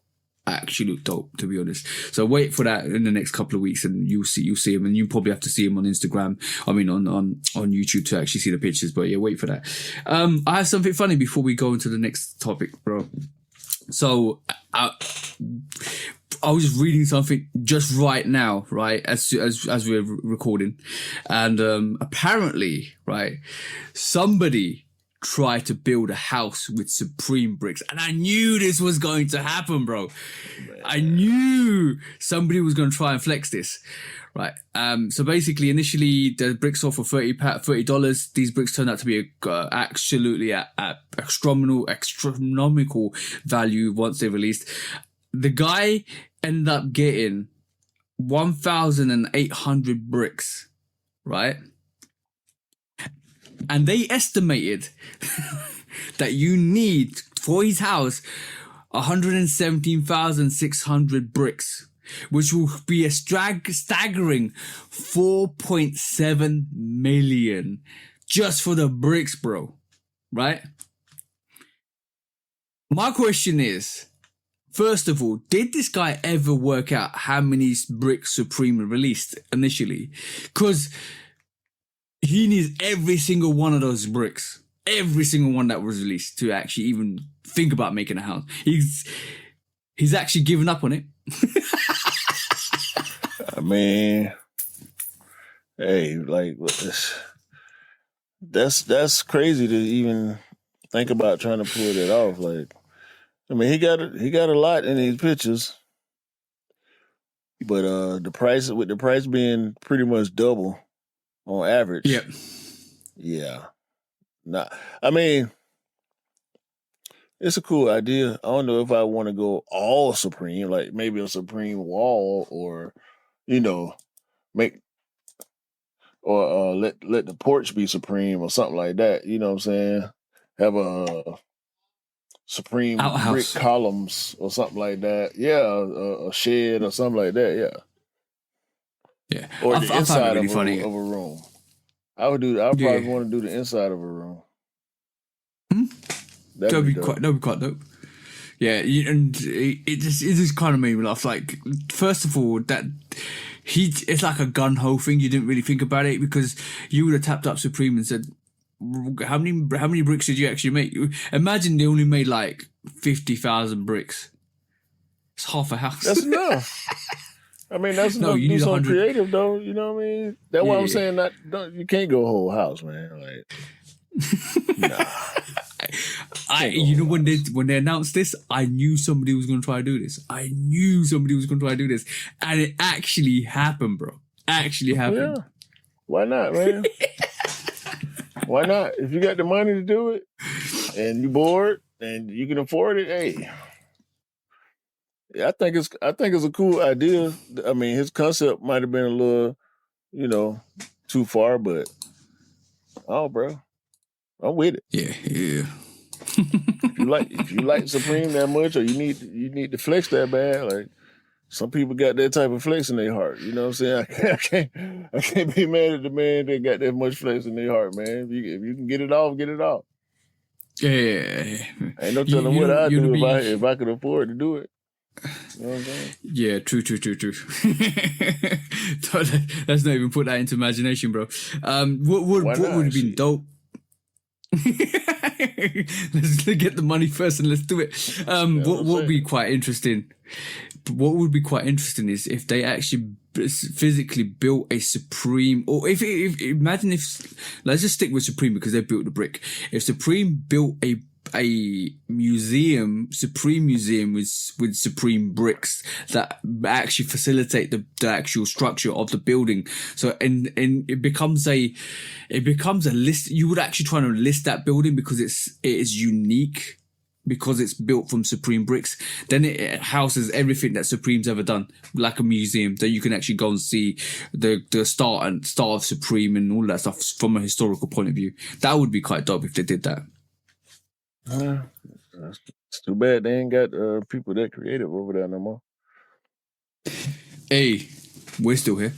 actually look dope, to be honest. So wait for that in the next couple of weeks, and you'll see him, and you probably have to see him on Instagram. I mean, on YouTube to actually see the pictures. But yeah, wait for that. I have something funny before we go into the next topic, bro. So I was just reading something just right now, right, as we're recording, and apparently, right, somebody tried to build a house with Supreme bricks, and I knew this was going to happen, bro. I knew somebody was going to try and flex this, right? So basically, initially the bricks sold for $30. These bricks turned out to be absolutely at astronomical value once they released. The guy ended up getting 1,800 bricks, right? And they estimated that you need, for his house, 117,600 bricks, which will be a staggering 4.7 million just for the bricks, bro. Right? My question is, first of all, did this guy ever work out how many bricks Supreme released initially? Because he needs every single one of those bricks, every single one that was released, to actually even think about making a house. He's actually given up on it. I mean, hey, like, that's crazy to even think about trying to pull it off. Like, I mean, he got a lot in these pictures, but the price being pretty much double on average. Yep. Yeah. Nah. I mean, it's a cool idea. I don't know if I want to go all Supreme, like maybe a Supreme wall, or make or let the porch be Supreme or something like that. You know what I'm saying? Have a Supreme outhouse, brick columns or something like that. Yeah, a shed or something like that. Yeah. Yeah, or the inside of a room. I would do. I would probably want to do the inside of a room. That'd be quite dope. Yeah, and it just kind of made me laugh. Like, first of all, that it's like a gun ho thing. You didn't really think about it, because you would have tapped up Supreme and said, "How many bricks did you actually make?" Imagine they only made like 50,000 bricks. It's half a house. That's enough. I mean, that's enough to do something creative, though. You know what I mean? That's why I'm saying you can't go whole house, man. Like, nah. When they announced this, I knew somebody was going to try to do this. And it actually happened, bro. Actually happened. Yeah. Why not, man? Why not? If you got the money to do it, and you bored, and you can afford it, hey. Yeah, I think it's a cool idea. I mean, his concept might have been a little, too far, but bro, I'm with it. Yeah. If you like Supreme that much, or you need to flex that bad, like some people got that type of flex in their heart. You know what I'm saying? I can't be mad at the man that got that much flex in their heart, man. If you can get it off, get it off. Yeah. Ain't no telling what I'd do if I could afford to do it. You know what I'm saying? Yeah, true. Let's not even put that into imagination, bro. What would have been dope? Let's get the money first and let's do it. What would be quite interesting? What would be quite interesting is if they actually physically built a Supreme, or if imagine if, let's just stick with Supreme because they built the brick. If Supreme built a Supreme museum with Supreme bricks that actually facilitate the actual structure of the building. So and it becomes a list. You would actually try to list that building because it is unique, because it's built from Supreme bricks. Then it houses everything that Supreme's ever done, like a museum that you can actually go and see the start of Supreme and all that stuff from a historical point of view. That would be quite dope if they did that. It's too bad they ain't got people that creative over there no more. Hey, we're still here.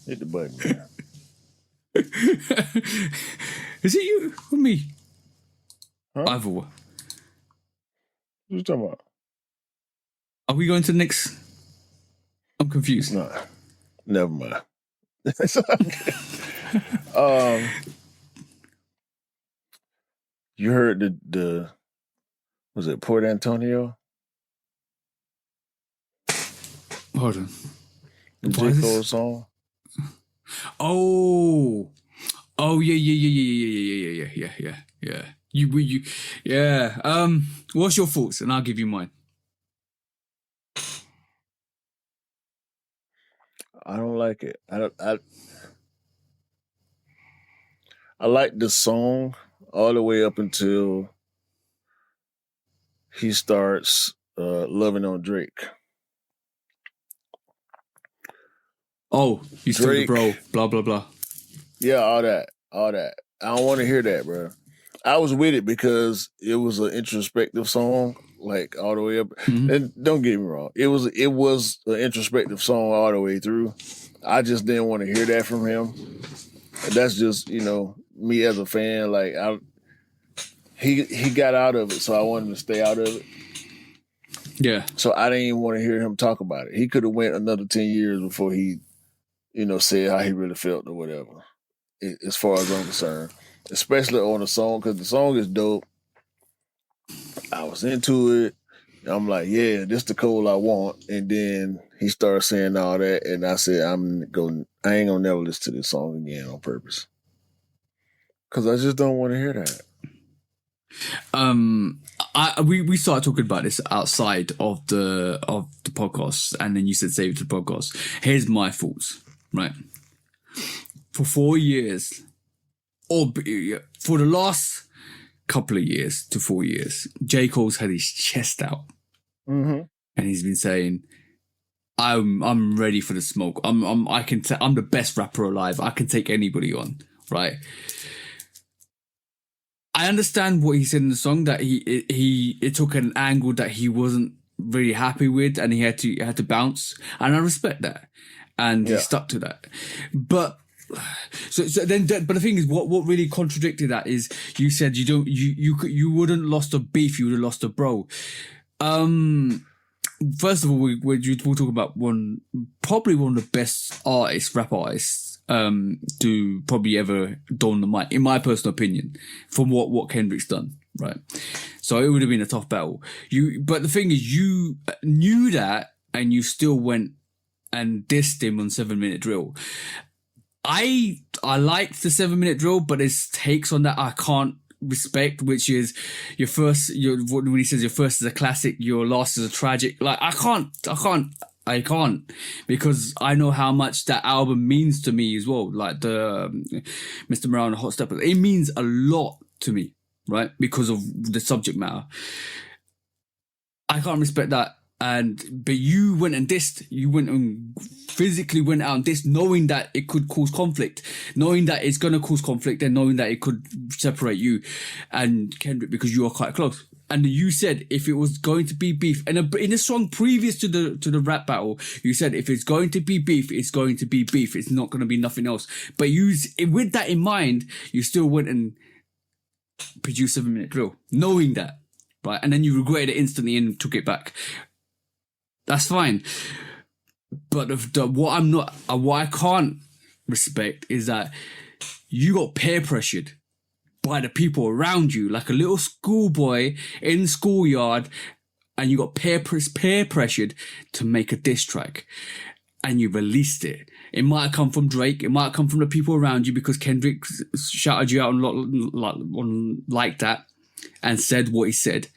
Hit the button, man. Is it you or me? Huh? Either way. What you talking about? Are we going to the next? I'm confused. No, never mind. You heard the was it Port Antonio? Hold on. The J. Cole song? Oh, yeah. Yeah. What's your thoughts? And I'll give you mine. I don't like it. I like the song all the way up until he starts loving on Drake. Oh, you still the bro, blah, blah, blah. Yeah, all that. I don't want to hear that, bro. I was with it because it was an introspective song, like all the way up. Mm-hmm. And don't get me wrong, it was an introspective song all the way through. I just didn't want to hear that from him. And that's just, me as a fan. Like he got out of it, so I wanted to stay out of it. Yeah. So I didn't even want to hear him talk about it. He could have went another 10 years before he, said how he really felt or whatever. As far as I'm concerned, especially on the song, because the song is dope. I was into it. I'm like, yeah, this the Cole I want. And then he started saying all that, and I said, I ain't gonna never listen to this song again on purpose, because I just don't want to hear that. We started talking about this outside of the podcast, and then you said save it to the podcast. Here's my thoughts, right? For 4 years, or for the last couple of years to 4 years, J. Cole's had his chest out, and he's been saying, "I'm ready for the smoke. I'm the best rapper alive. I can take anybody on." Right? I understand what he said in the song, that it took an angle that he wasn't really happy with, and he had to bounce, and I respect that, and he stuck to that, but. So then, but the thing is, what really contradicted that is you said you wouldn't lost a beef, you would have lost a bro. First of all, we'll talk about probably one of the best rap artists, to probably ever dawn the mic, in my personal opinion, from what Kendrick's done, right? So it would have been a tough battle. But the thing is, you knew that, and you still went and dissed him on 7 Minute Drill. I liked the 7 Minute Drill, but his takes on that I can't respect, which is when he says your first is a classic, your last is a tragic. Like I can't, because I know how much that album means to me as well. Like the Mr. Morale and the Hot Steppers, it means a lot to me, right? Because of the subject matter. I can't respect that. But you went and dissed. You went and physically went out and dissed, knowing that it could cause conflict, knowing that it's going to cause conflict, and knowing that it could separate you and Kendrick, because you are quite close. And you said if it was going to be beef, and in a song previous to the rap battle, you said if it's going to be beef, it's going to be beef. It's not going to be nothing else. But with that in mind, you still went and produced 7 Minute Drill, knowing that, right? And then you regretted it instantly and took it back. That's fine, but what I can't respect is that you got peer pressured by the people around you, like a little schoolboy in schoolyard, and you got peer pressured to make a diss track, and you released it. It might have come from Drake, it might have come from the people around you, because Kendrick shouted you out like that and said what he said.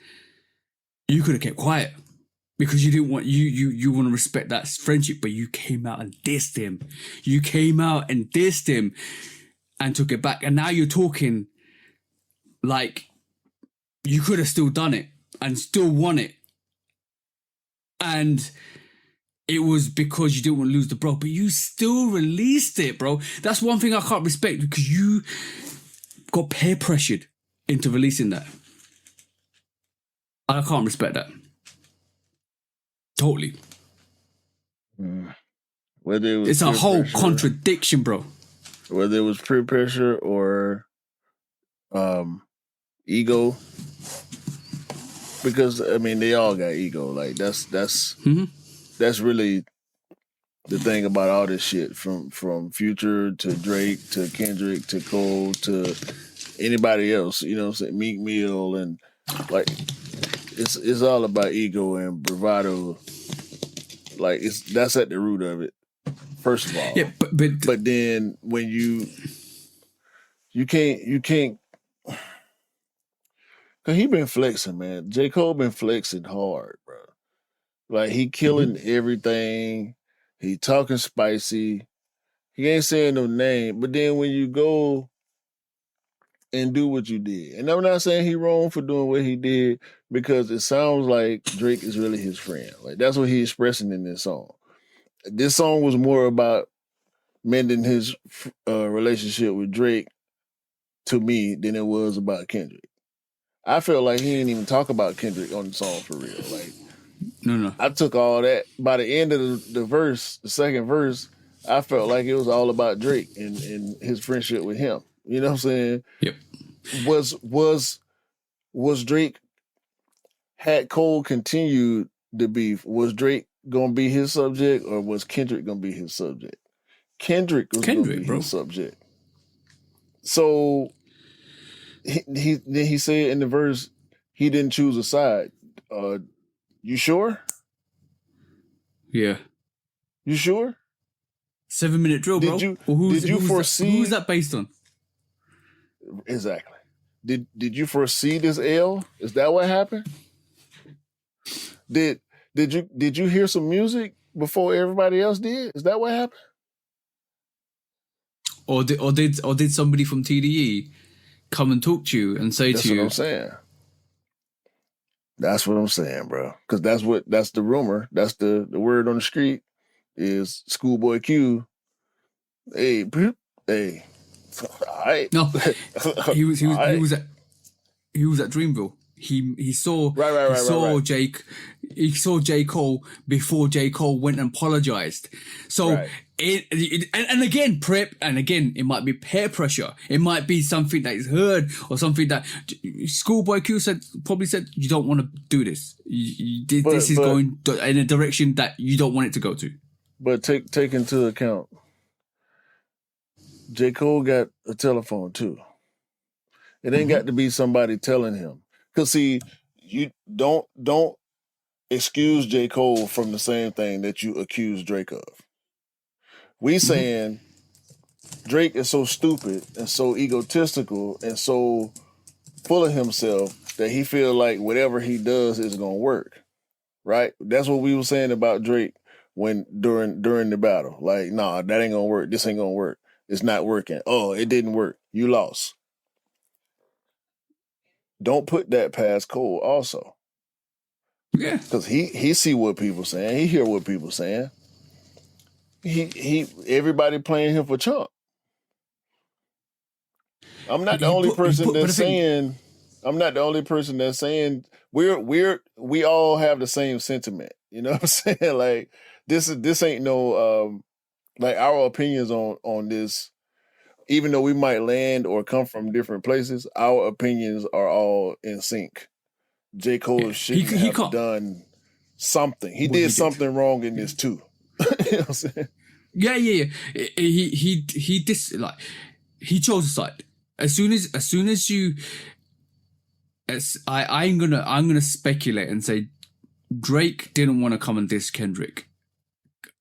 You could have kept quiet, because you didn't want you want to respect that friendship, but you came out and dissed him. You came out and dissed him and took it back. And now you're talking like you could have still done it and still won it. And it was because you didn't want to lose the bro, but you still released it, bro. That's one thing I can't respect, because you got peer pressured into releasing that. I can't respect that. Totally. Whether it's a whole contradiction, bro. Whether it was peer pressure or ego, because I mean they all got ego. Like that's really the thing about all this shit from Future to Drake to Kendrick to Cole to anybody else. You know what I'm saying? Meek Mill and like it's all about ego and bravado. Like that's at the root of it. First of all, yeah, but then when you can't. Cause he been flexing, man. J. Cole been flexing hard, bro. Like he killing everything. He talking spicy. He ain't saying no name. But then when you go and do what you did, and I'm not saying he wrong for doing what he did, because it sounds like Drake is really his friend. Like that's what he's expressing in this song. This song was more about mending his relationship with Drake to me than it was about Kendrick. I felt like he didn't even talk about Kendrick on the song for real. Like, no. I took all that. By the end of the verse, the second verse, I felt like it was all about Drake and his friendship with him. You know what I'm saying? Yep. Was Drake, had Cole continued the beef, was Drake gonna be his subject or was Kendrick gonna be his subject? Kendrick was gonna be his subject. So he said in the verse he didn't choose a side. You sure? Yeah. You sure? 7-minute drill, bro. Did you foresee? Who's that based on? Exactly. Did you foresee this L? Is that what happened? Did you hear some music before everybody else did? Is that what happened? Or did somebody from TDE come and talk to you and say to you? That's what I'm saying. That's what I'm saying, bro. Because that's the rumor. That's the word on the street is Schoolboy Q. Hey, all right. No, he was at Dreamville. He saw Jake. He saw J. Cole before J. Cole went and apologized. So and again, it might be peer pressure. It might be something that is heard or something that Schoolboy Q probably said you don't want to do this. This is going in a direction that you don't want it to go to. But take into account, J. Cole got a telephone too. It ain't got to be somebody telling him. Cause see, you don't excuse J. Cole from the same thing that you accuse Drake of. We saying Drake is so stupid and so egotistical and so full of himself that he feel like whatever he does is gonna work. Right? That's what we were saying about Drake during the battle. Like, nah, that ain't gonna work. This ain't gonna work. It's not working. Oh, it didn't work. You lost. Don't put that past Cole also. Yeah. Because he see what people saying. He hear what people saying. Everybody playing him for chump. I'm not the only person that's saying we all have the same sentiment. You know what I'm saying? Like this ain't no like our opinions on this. Even though we might land or come from different places, our opinions are all in sync. J. Cole shouldn't have done something. He did something wrong in this too. You know what I'm saying? Yeah. He chose a side. As soon as you, I'm gonna speculate and say Drake didn't want to come and diss Kendrick.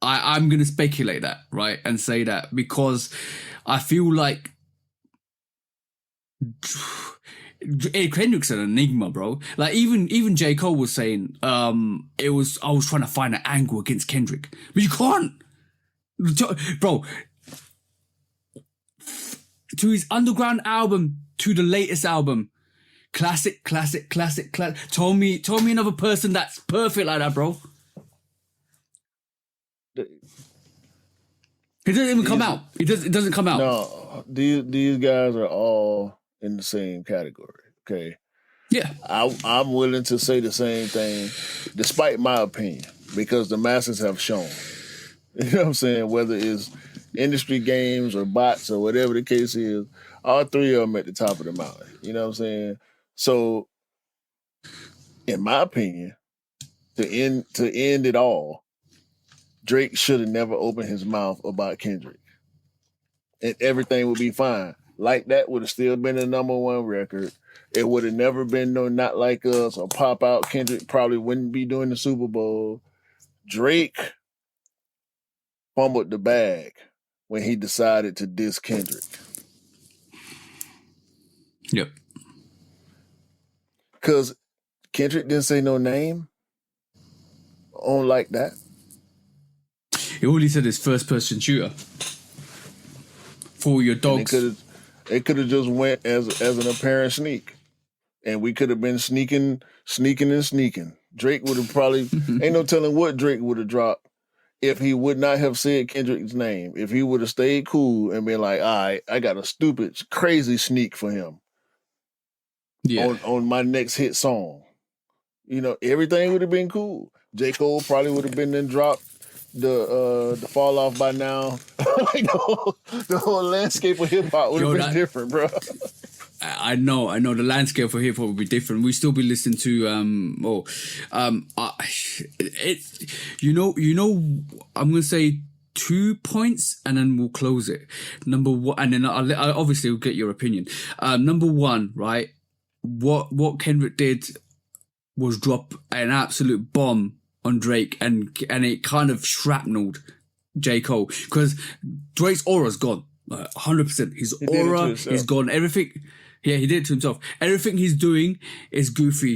I'm gonna speculate that, right, and say that because I feel like Kendrick's an enigma, bro. Like even J. Cole was saying, I was trying to find an angle against Kendrick, but you can't, bro. To his underground album, to the latest album, classic. Tell me another person that's perfect like that, bro. It doesn't even come out. It doesn't come out. No, these guys are all in the same category. Okay. Yeah. I'm willing to say the same thing, despite my opinion, because the masses have shown. You know what I'm saying? Whether it's industry games or bots or whatever the case is, all three of them at the top of the mountain. You know what I'm saying? So in my opinion, to end it all, Drake should have never opened his mouth about Kendrick. And everything would be fine. Like that would have still been a number one record. It would have never been no Not Like Us or Pop Out. Kendrick probably wouldn't be doing the Super Bowl. Drake fumbled the bag when he decided to diss Kendrick. Yep. Because Kendrick didn't say no name on Like That. He only said his first person shooter. For your dogs. It could have just went as an apparent sneak. And we could have been sneaking. Drake would have probably, ain't no telling what Drake would have dropped if he would not have said Kendrick's name. If he would have stayed cool and been like, all right, I got a stupid, crazy sneak for him. Yeah. On my next hit song. You know, everything would have been cool. J. Cole probably would have been then dropped the fall off by now. Like the whole landscape of hip hop would have been different, bro. I know. The landscape for hip hop would be different. We'd still be listening to I'm gonna say 2 points and then we'll close it. Number one, and then I obviously will get your opinion. Number one, right? What Kendrick did was drop an absolute bomb on Drake, and it kind of shrapneled J. Cole, because Drake's aura's gone, 100%. His aura is gone. Everything. Yeah, he did it to himself. Everything he's doing is goofy.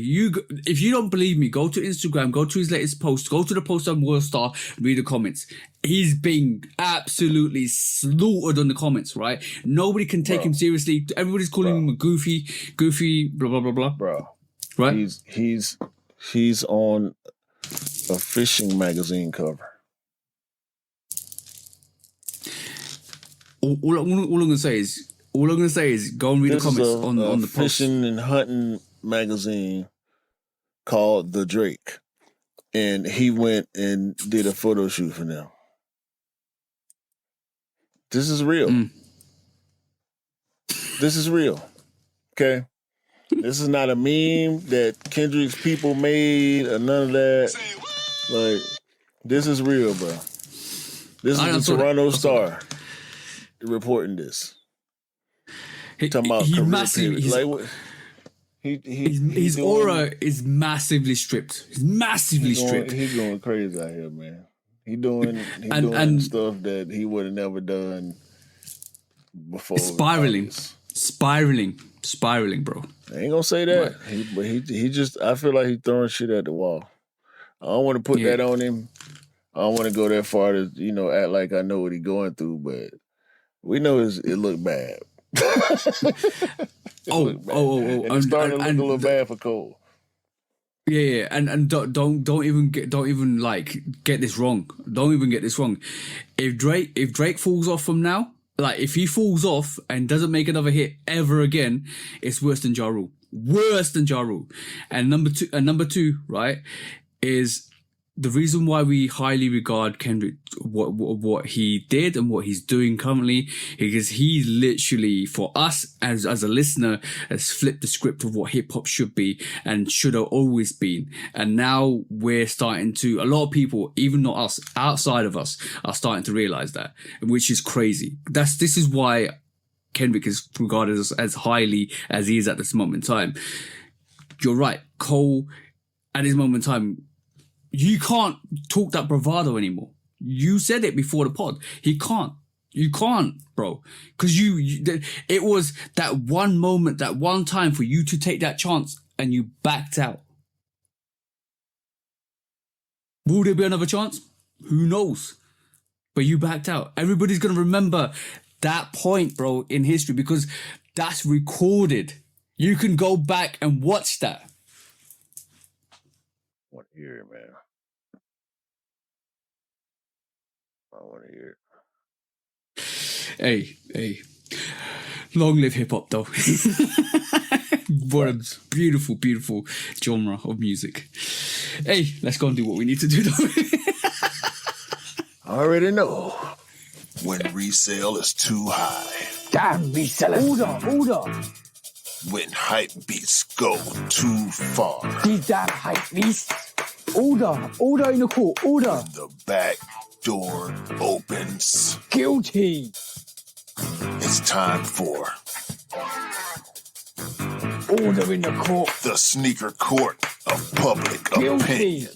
If you don't believe me, go to Instagram, go to his latest post, go to the post on Worldstar, read the comments. He's being absolutely slaughtered on the comments, right? Nobody can take him seriously. Everybody's calling him a goofy, blah, blah, blah, blah. Bro. Right? He's on a fishing magazine cover. All I'm gonna say is go and read the comments on the post. Fishing and hunting magazine called The Drake, and he went and did a photo shoot for them. This is real. This is real. Okay. This is not a meme that Kendrick's people made or none of that. Like, this is real, bro. This is the Toronto Star reporting this. Talking about he's massive. His aura is massively stripped. He's massively stripped. He's going crazy out here, man. He's doing stuff that he would have never done before. Spiraling, bro. I ain't gonna say that. Right. But he just, I feel like he's throwing shit at the wall. I don't want to put that on him. I don't want to go that far to, act like I know what he's going through, but we know it looked bad. It's starting to look a little bad for Cole. Yeah, and don't even get this wrong. Don't even get this wrong. If Drake falls off from now, like if he falls off and doesn't make another hit ever again, it's worse than Ja Rule. Worse than Ja Rule. And number two, right, is the reason why we highly regard Kendrick, what he did and what he's doing currently, because he literally, for us as a listener, has flipped the script of what hip hop should be and should have always been. And now we're starting to, a lot of people, even not us, outside of us, are starting to realize that, which is crazy. This is why Kendrick is regarded as highly as he is at this moment in time. You're right, Cole, at this moment in time, you can't talk that bravado anymore. You said it before the pod. He can't. You can't, bro. Because it was that one moment, that one time for you to take that chance and you backed out. Will there be another chance? Who knows? But you backed out. Everybody's going to remember that point, bro, in history, because that's recorded. You can go back and watch that. I want to hear it, man. I want to hear it. Hey. Long live hip hop, though. What a beautiful, beautiful genre of music. Hey, let's go and do what we need to do, though. I already know when resale is too high. Damn, resellers. Hold on. When hype beats go too far. Die damn hype beast. Order in the court, order. When the back door opens. Guilty. It's time for Order in the court. the sneaker court of public Guilty. opinion.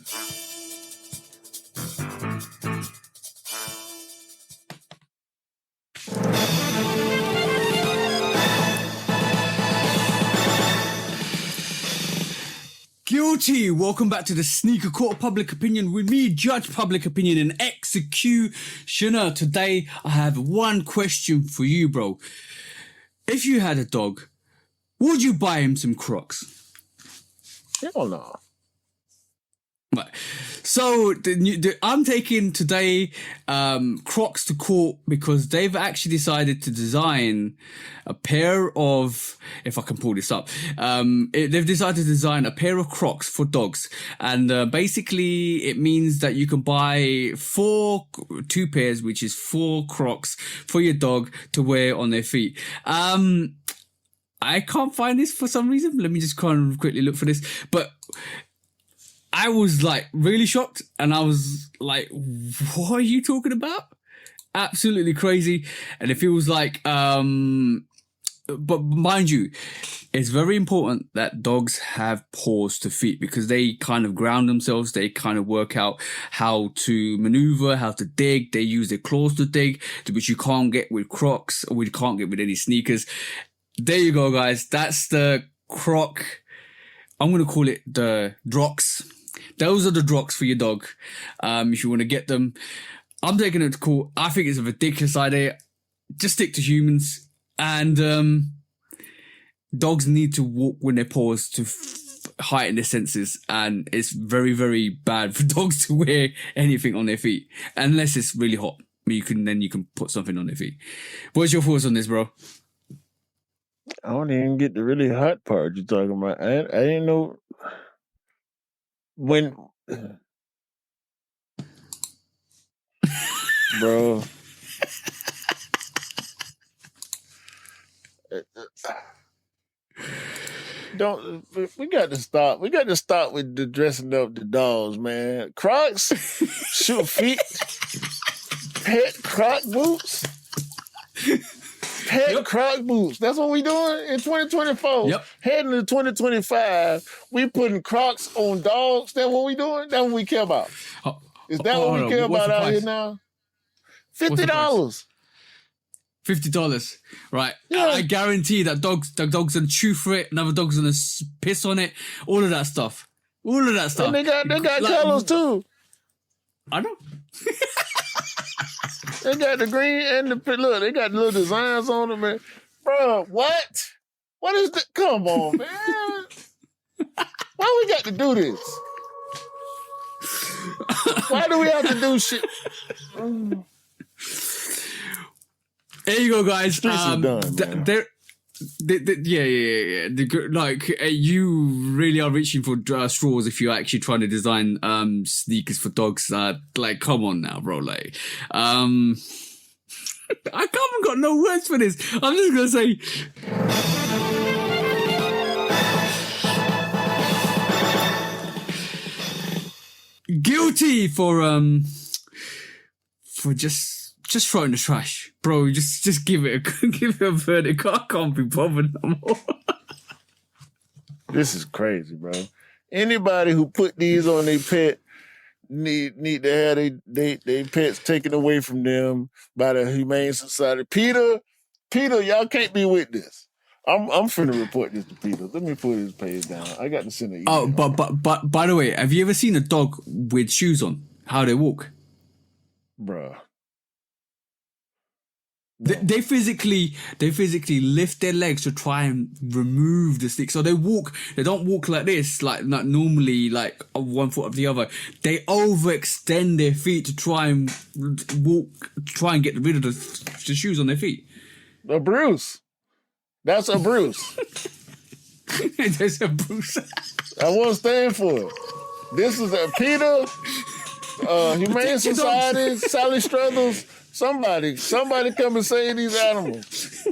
Guilty! Welcome back to the Sneaker Court of Public Opinion with me, Judge Public Opinion and Executioner. Today, I have one question for you, bro. If you had a dog, would you buy him some Crocs? Hell no. Right. So I'm taking today Crocs to court because they've actually decided to design a pair of, if I can pull this up, they've decided to design a pair of Crocs for dogs, and basically it means that you can buy two pairs, which is 4 Crocs for your dog to wear on their feet. I can't find this for some reason. Let me just kind of quickly look for this, but I was like really shocked, and I was like, what are you talking about? Absolutely crazy. And it feels like, but mind you, it's very important that dogs have paws to feet because they kind of ground themselves. They kind of work out how to maneuver, how to dig. They use their claws to dig, which you can't get with Crocs, or you can't get with any sneakers. There you go, guys. That's the Croc. I'm going to call it the Drocs. Those are the Drocs for your dog. If you want to get them, I'm taking it to court. I think it's a ridiculous idea. Just stick to humans, and dogs need to walk with their paws to heighten their senses, and it's very, very bad for dogs to wear anything on their feet unless it's really hot. You can put something on their feet. What's your thoughts on this, bro? I don't even get the really hot part you're talking about. I didn't know when, bro. Don't we got to stop? We got to stop with the dressing up the dogs, man. Crocs, shoot feet, pet Croc boots. Pet Croc boots. That's what we doing in 2024. Yep. Heading to 2025, we putting Crocs on dogs. That's what we doing? That's what we care about. Is that what we care about out here now? $50. $50, right? Yeah. I guarantee that the dog's gonna chew for it. Another dog's gonna piss on it. All of that stuff. And they got like, colors too. I know. They got the green and the look. They got the little designs on them, man. Bro, what? What is that? Come on, man. Why we got to do this? Why do we have to do shit? There you go, guys. Streets is done, man. Yeah. Like you really are reaching for straws if you're actually trying to design sneakers for dogs. Like, come on now, bro. Like, I haven't got no words for this. I'm just gonna say. Guilty for just throwing the trash, bro. Just give it a verdict. I can't be bothered no more. This is crazy, bro. Anybody who put these on their pet need to have they pets taken away from them by the Humane Society. Peter, y'all can't be with this. I'm finna report this to Peter. Let me put his page down. I got to send an email. Oh, but by the way, have you ever seen a dog with shoes on? How they walk? Bruh. No. They physically lift their legs to try and remove the stick. So they don't walk like this, like normally, like one foot of the other. They overextend their feet to try and get rid of the shoes on their feet. A Bruce. That's a Bruce. There's a Bruce. I won't stand for it. This is a Peter, Humane Society, Sally Struthers. Somebody come and save these animals.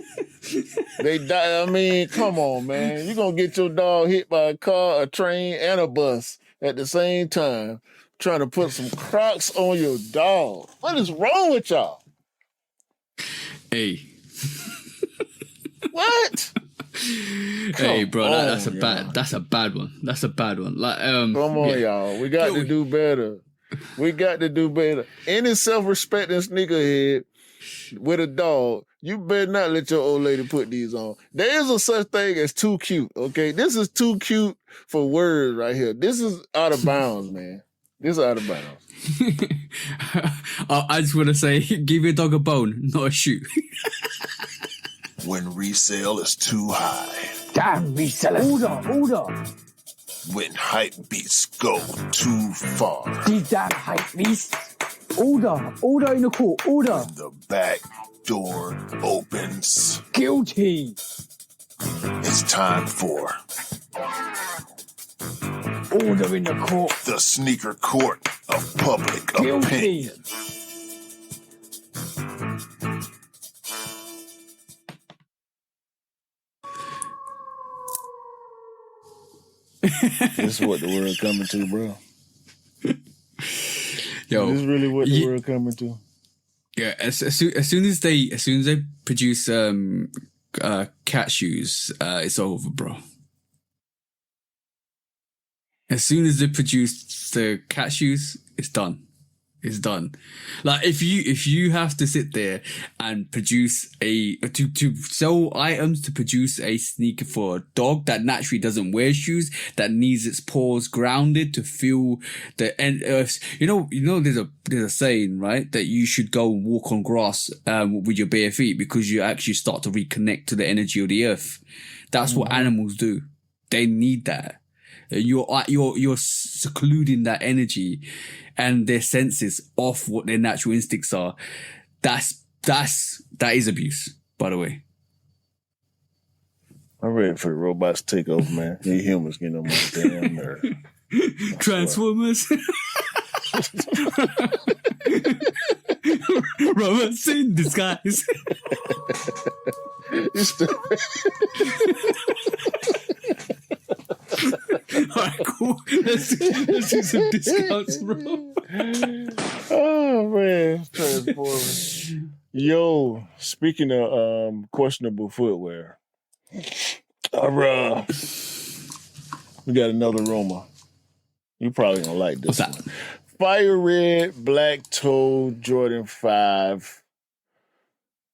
They die. I mean, come on, man. You're going to get your dog hit by a car, a train, and a bus at the same time trying to put some Crocs on your dog. What is wrong with y'all? Hey. What? Hey, bro, that's a bad one. That's a bad one. Like, come on, y'all. We got to do better. We got to do better. Any self-respecting sneakerhead with a dog, you better not let your old lady put these on. There is a such thing as too cute, okay? This is too cute for words right here. This is out of bounds, man. This is out of bounds. I just want to say, give your dog a bone, not a shoe. When resale is too high. Damn reseller. Order. When hype beats go too far. Die damn hype beast. Order in the court. Order. When the back door opens. Guilty. It's time for Order in the court. the sneaker court of public Guilty. opinion. This is what the world coming to, bro. Yo, this is really what the world coming to. Yeah, as soon as they produce cat shoes, it's over, bro. As soon as they produce the cat shoes, it's done. It's done. Like if you have to sit there and produce to sell items to produce a sneaker for a dog that naturally doesn't wear shoes, that needs its paws grounded to feel the end. You know, there's a saying, right, that you should go and walk on grass with your bare feet because you actually start to reconnect to the energy of the earth. That's what animals do. They need that. You're secluding that energy and their senses off what their natural instincts are. That is abuse, by the way. I'm ready for the robots to take over, man. You humans getting on my damn nerve. Transformers. Robots in disguise. Alright, cool. Let's do some discounts, bro. Oh man, Transformers. Yo, speaking of questionable footwear, we got another rumor. You probably gonna like this one. Fire red black toe Jordan 5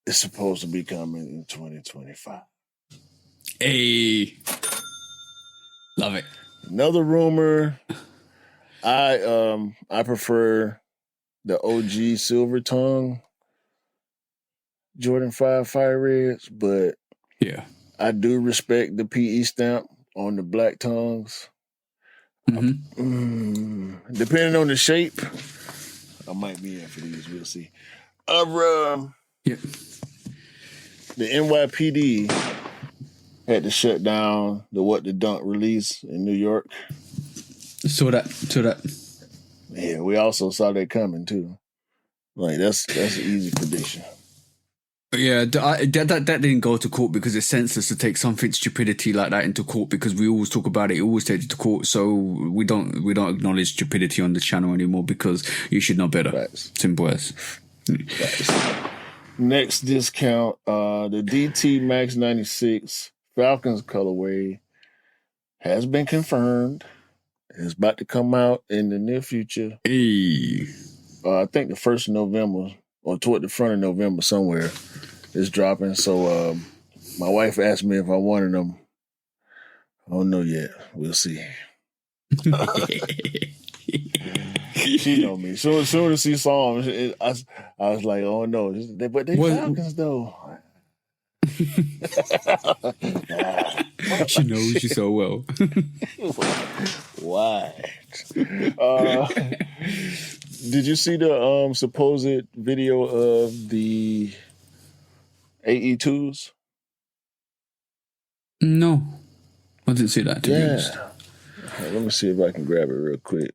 is supposed to be coming in 2025. Hey, love it. Another rumor. I prefer the OG silver tongue Jordan 5 Fire Reds, but yeah, I do respect the PE stamp on the black tongues. Mm-hmm. Depending on the shape, I might be in for these. We'll see. Yeah. The NYPD had to shut down the What the Dunk release in New York. Saw that. Yeah, we also saw that coming too. Like that's an easy prediction. Yeah, that didn't go to court because it's senseless to take something stupidity like that into court because we always talk about it always take it to court. So we don't acknowledge stupidity on the channel anymore because you should know better. Facts. Simple as. Facts. Next discount, the DT Max 96 Falcons colorway has been confirmed. It's about to come out in the near future. Hey. I think the 1st of November or toward the front of November somewhere is dropping. So my wife asked me if I wanted them. I don't know yet. We'll see. She know me. So as soon as she saw them, I was like, oh no. But they Falcons though. She knows you so well. Why? Did you see the supposed video of the AE2s? No, I didn't see that. To be honest. Right, let me see if I can grab it real quick.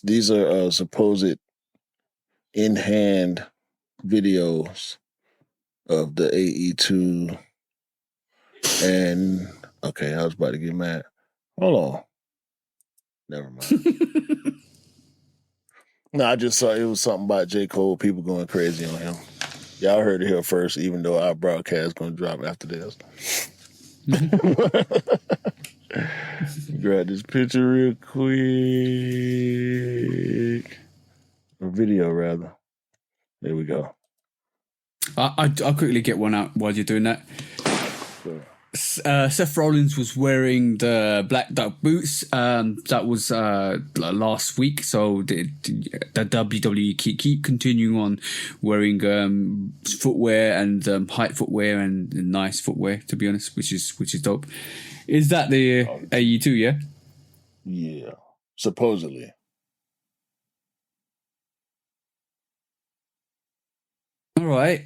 These are supposed in-hand videos of the AE2 and okay, I was about to get mad. Hold on. Never mind. No, I just saw it was something about J. Cole, people going crazy on him. Y'all heard it here first, even though our broadcast going to drop after this. Grab this picture real quick. Or video, rather. There we go. I'll quickly get one out while you're doing that. Sure. Seth Rollins was wearing the black duck boots. That was last week. So the WWE keep continuing on wearing footwear and height footwear and nice footwear. To be honest, which is dope. Is that the AE2? Yeah. Yeah, supposedly. All right.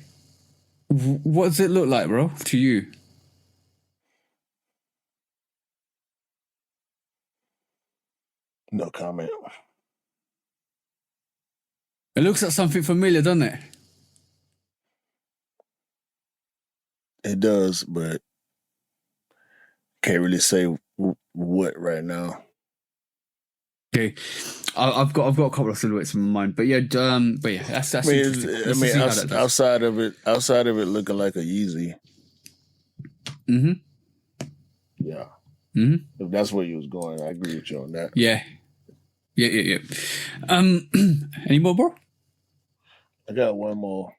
What does it look like, bro, to you? No comment. It looks like something familiar, doesn't it? It does, but can't really say what right now. Okay, I've got a couple of silhouettes in mind, but yeah, that's interesting. Outside of it looking like a Yeezy. Mm-hmm. Yeah. Mm-hmm. If that's where you was going, I agree with you on that. Yeah. Any more, bro? I got one more.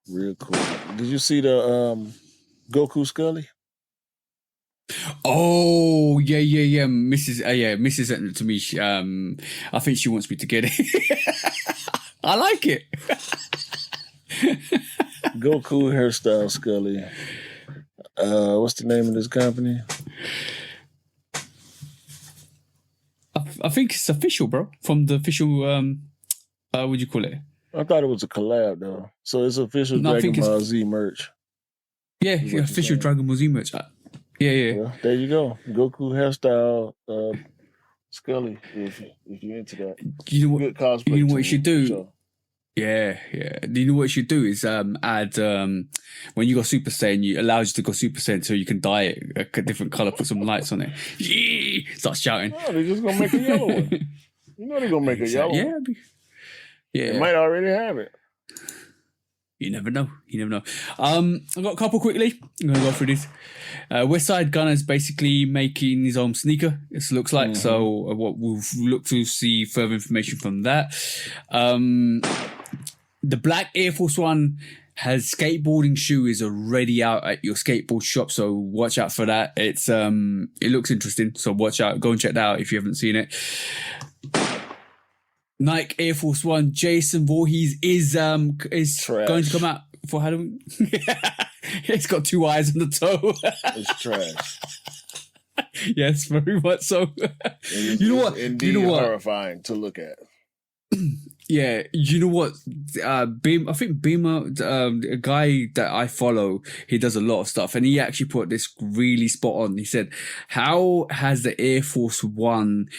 Real cool. Did you see the Goku Scully? Oh yeah. Mrs. sent it to me. I think she wants me to get it. I like it. Goku hairstyle Scully. What's the name of this company? I think it's official, bro. From the official, what would you call it? I thought it was a collab though. So it's official Dragon Ball Z merch. Yeah, official Dragon Ball Z merch. Yeah. Well, there you go. Goku hairstyle Scully. If you're into that, you know what? Good cosplay. You know what you should do? So. Yeah. You know what you should do is add when you go Super Saiyan, it allows you to go Super Saiyan so you can dye it a different color, put some lights on it. Yeah, start shouting. Oh, they're just gonna make a yellow one. You know they're gonna make a yellow one. Yeah. They might already have it. You never know. I've got a couple quickly. I'm going to go through this. Westside Gunner's basically making his own sneaker, it looks like. Mm-hmm. So what we'll look to see further information from that. The black Air Force One has skateboarding shoe is already out at your skateboard shop. So watch out for that. It looks interesting. So watch out. Go and check that out if you haven't seen it. Nike Air Force One Jason Voorhees is going to come out for Halloween. It's got two eyes on the toe. It's trash. Yes, very much so. You know what? Indeed, you know what? Horrifying to look at. Yeah, you know what? I think Beamer, a guy that I follow, he does a lot of stuff, and he actually put this really spot on. He said, "How has the Air Force One?"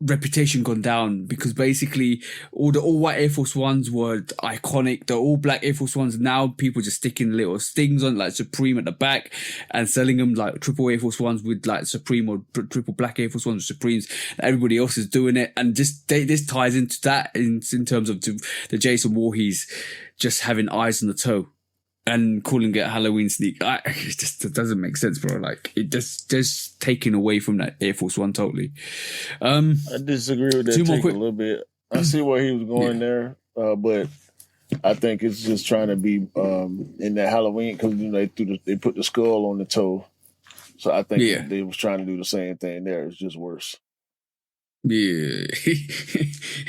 reputation gone down, because basically all the all white Air Force Ones were iconic. The all black Air Force Ones, now people just sticking little stings on like Supreme at the back and selling them like triple Air Force Ones with like Supreme or triple black Air Force Ones with Supremes. Everybody else is doing it, and just this ties into that in terms of the Jason Voorhees just having eyes on the toe and calling it a Halloween sneak. It doesn't make sense, bro. Like, it just taken away from that Air Force One totally. I disagree with that take a little bit. I see where he was going there, but I think it's just trying to be in that Halloween, because they put the skull on the toe. So I think they was trying to do the same thing there. It's just worse. Yeah.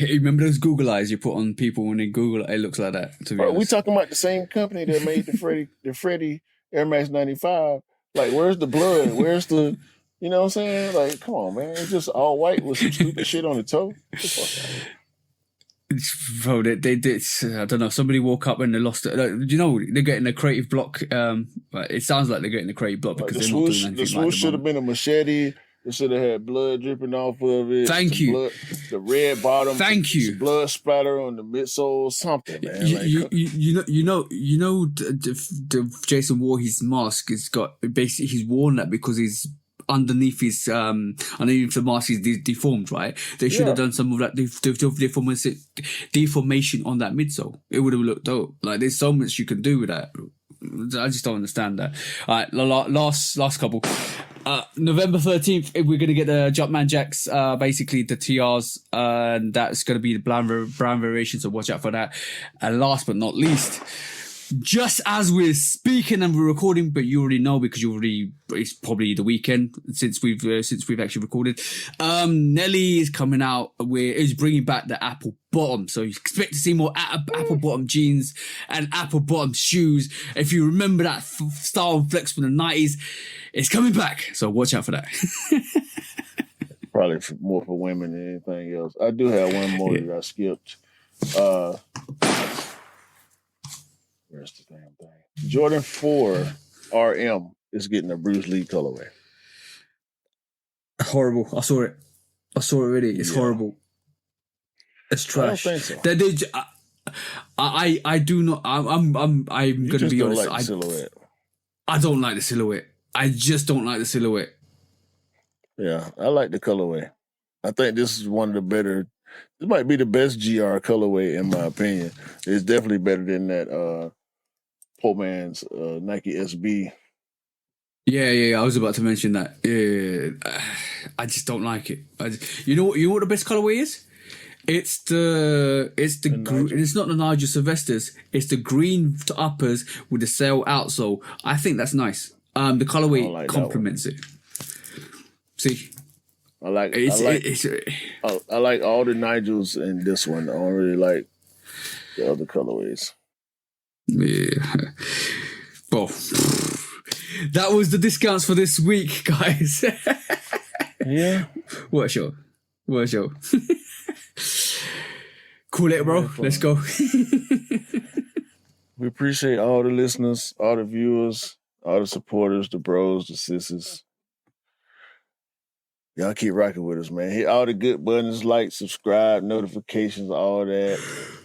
Remember those Google eyes you put on people when they Google? It looks like that, to be honest. We talking about the same company that made the Freddie Air Max 95. Like, where's the blood? Where's the, you know what I'm saying? Like, come on, man. It's just all white with some stupid shit on the toe. Bro, they did. I don't know. Somebody woke up and they lost it. You know, they're getting a creative block. It sounds like they're getting a creative block because they're not doing anything. The swoosh should have been a machete. It should have had blood dripping off of it. Thank you. Blood, the red bottom. Thank you. Blood splatter on the midsole. Something, man. You know, Jason Voorhees' mask has got basically he's worn that because he's underneath the mask is deformed, right? They should have done some of that deformation on that midsole. It would have looked dope. Like there's so much you can do with that. I just don't understand that. All right, last couple. November 13th, we're going to get the Jumpman Jacks, basically the TRs, and that's going to be the brown variation, so watch out for that. And last but not least, just as we're speaking and we're recording, but you already know because it's probably the weekend since we've actually recorded. Nelly is coming out. Is bringing back the apple bottom, so you expect to see more apple bottom jeans and apple bottom shoes. If you remember that style and flex from the 90s, it's coming back. So watch out for that. Probably more for women than anything else. I do have one more that I skipped. Where's the damn thing? Jordan 4 RM is getting a Bruce Lee colorway. Horrible. I saw it already. It's horrible. It's trash. I don't think so. I do not. I'm going to be honest. Like the silhouette. I don't like the silhouette. I just don't like the silhouette. Yeah, I like the colorway. I think this is one of the better. This might be the best GR colorway in my opinion. It's definitely better than that poor man's Nike SB. Yeah. I was about to mention that. Yeah, I just don't like it. You know what the best colorway is? It's it's not the Nigel Sylvester's. It's the green uppers with the sail outsole. I think that's nice. The colorway complements it. See, I like all the Nigels in this one. I don't really like the other colorways. Yeah. Well, that was the discounts for this week, guys. Yeah. What a show. Cool it, bro. Let's go. We appreciate all the listeners, all the viewers, all the supporters, the bros, the sisters. Y'all keep rocking with us, man. Hit all the good buttons, like, subscribe, notifications, all that.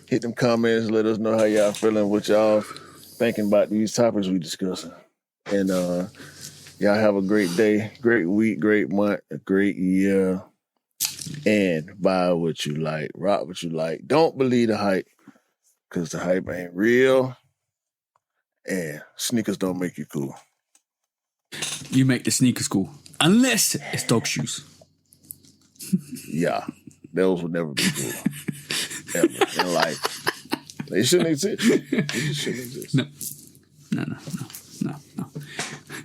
Hit them comments, let us know how y'all feeling, what y'all thinking about these topics we discussing. And y'all have a great day, great week, great month, a great year. And buy what you like, rock what you like. Don't believe the hype, because the hype ain't real. And sneakers don't make you cool. You make the sneakers cool. Unless it's dog shoes. Yeah, those would never be cool. Ever in life. They shouldn't exist. They just shouldn't exist. No.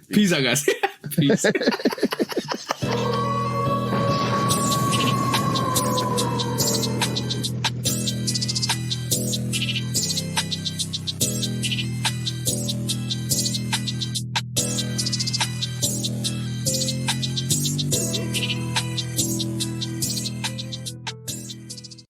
Peace out, guys. Peace.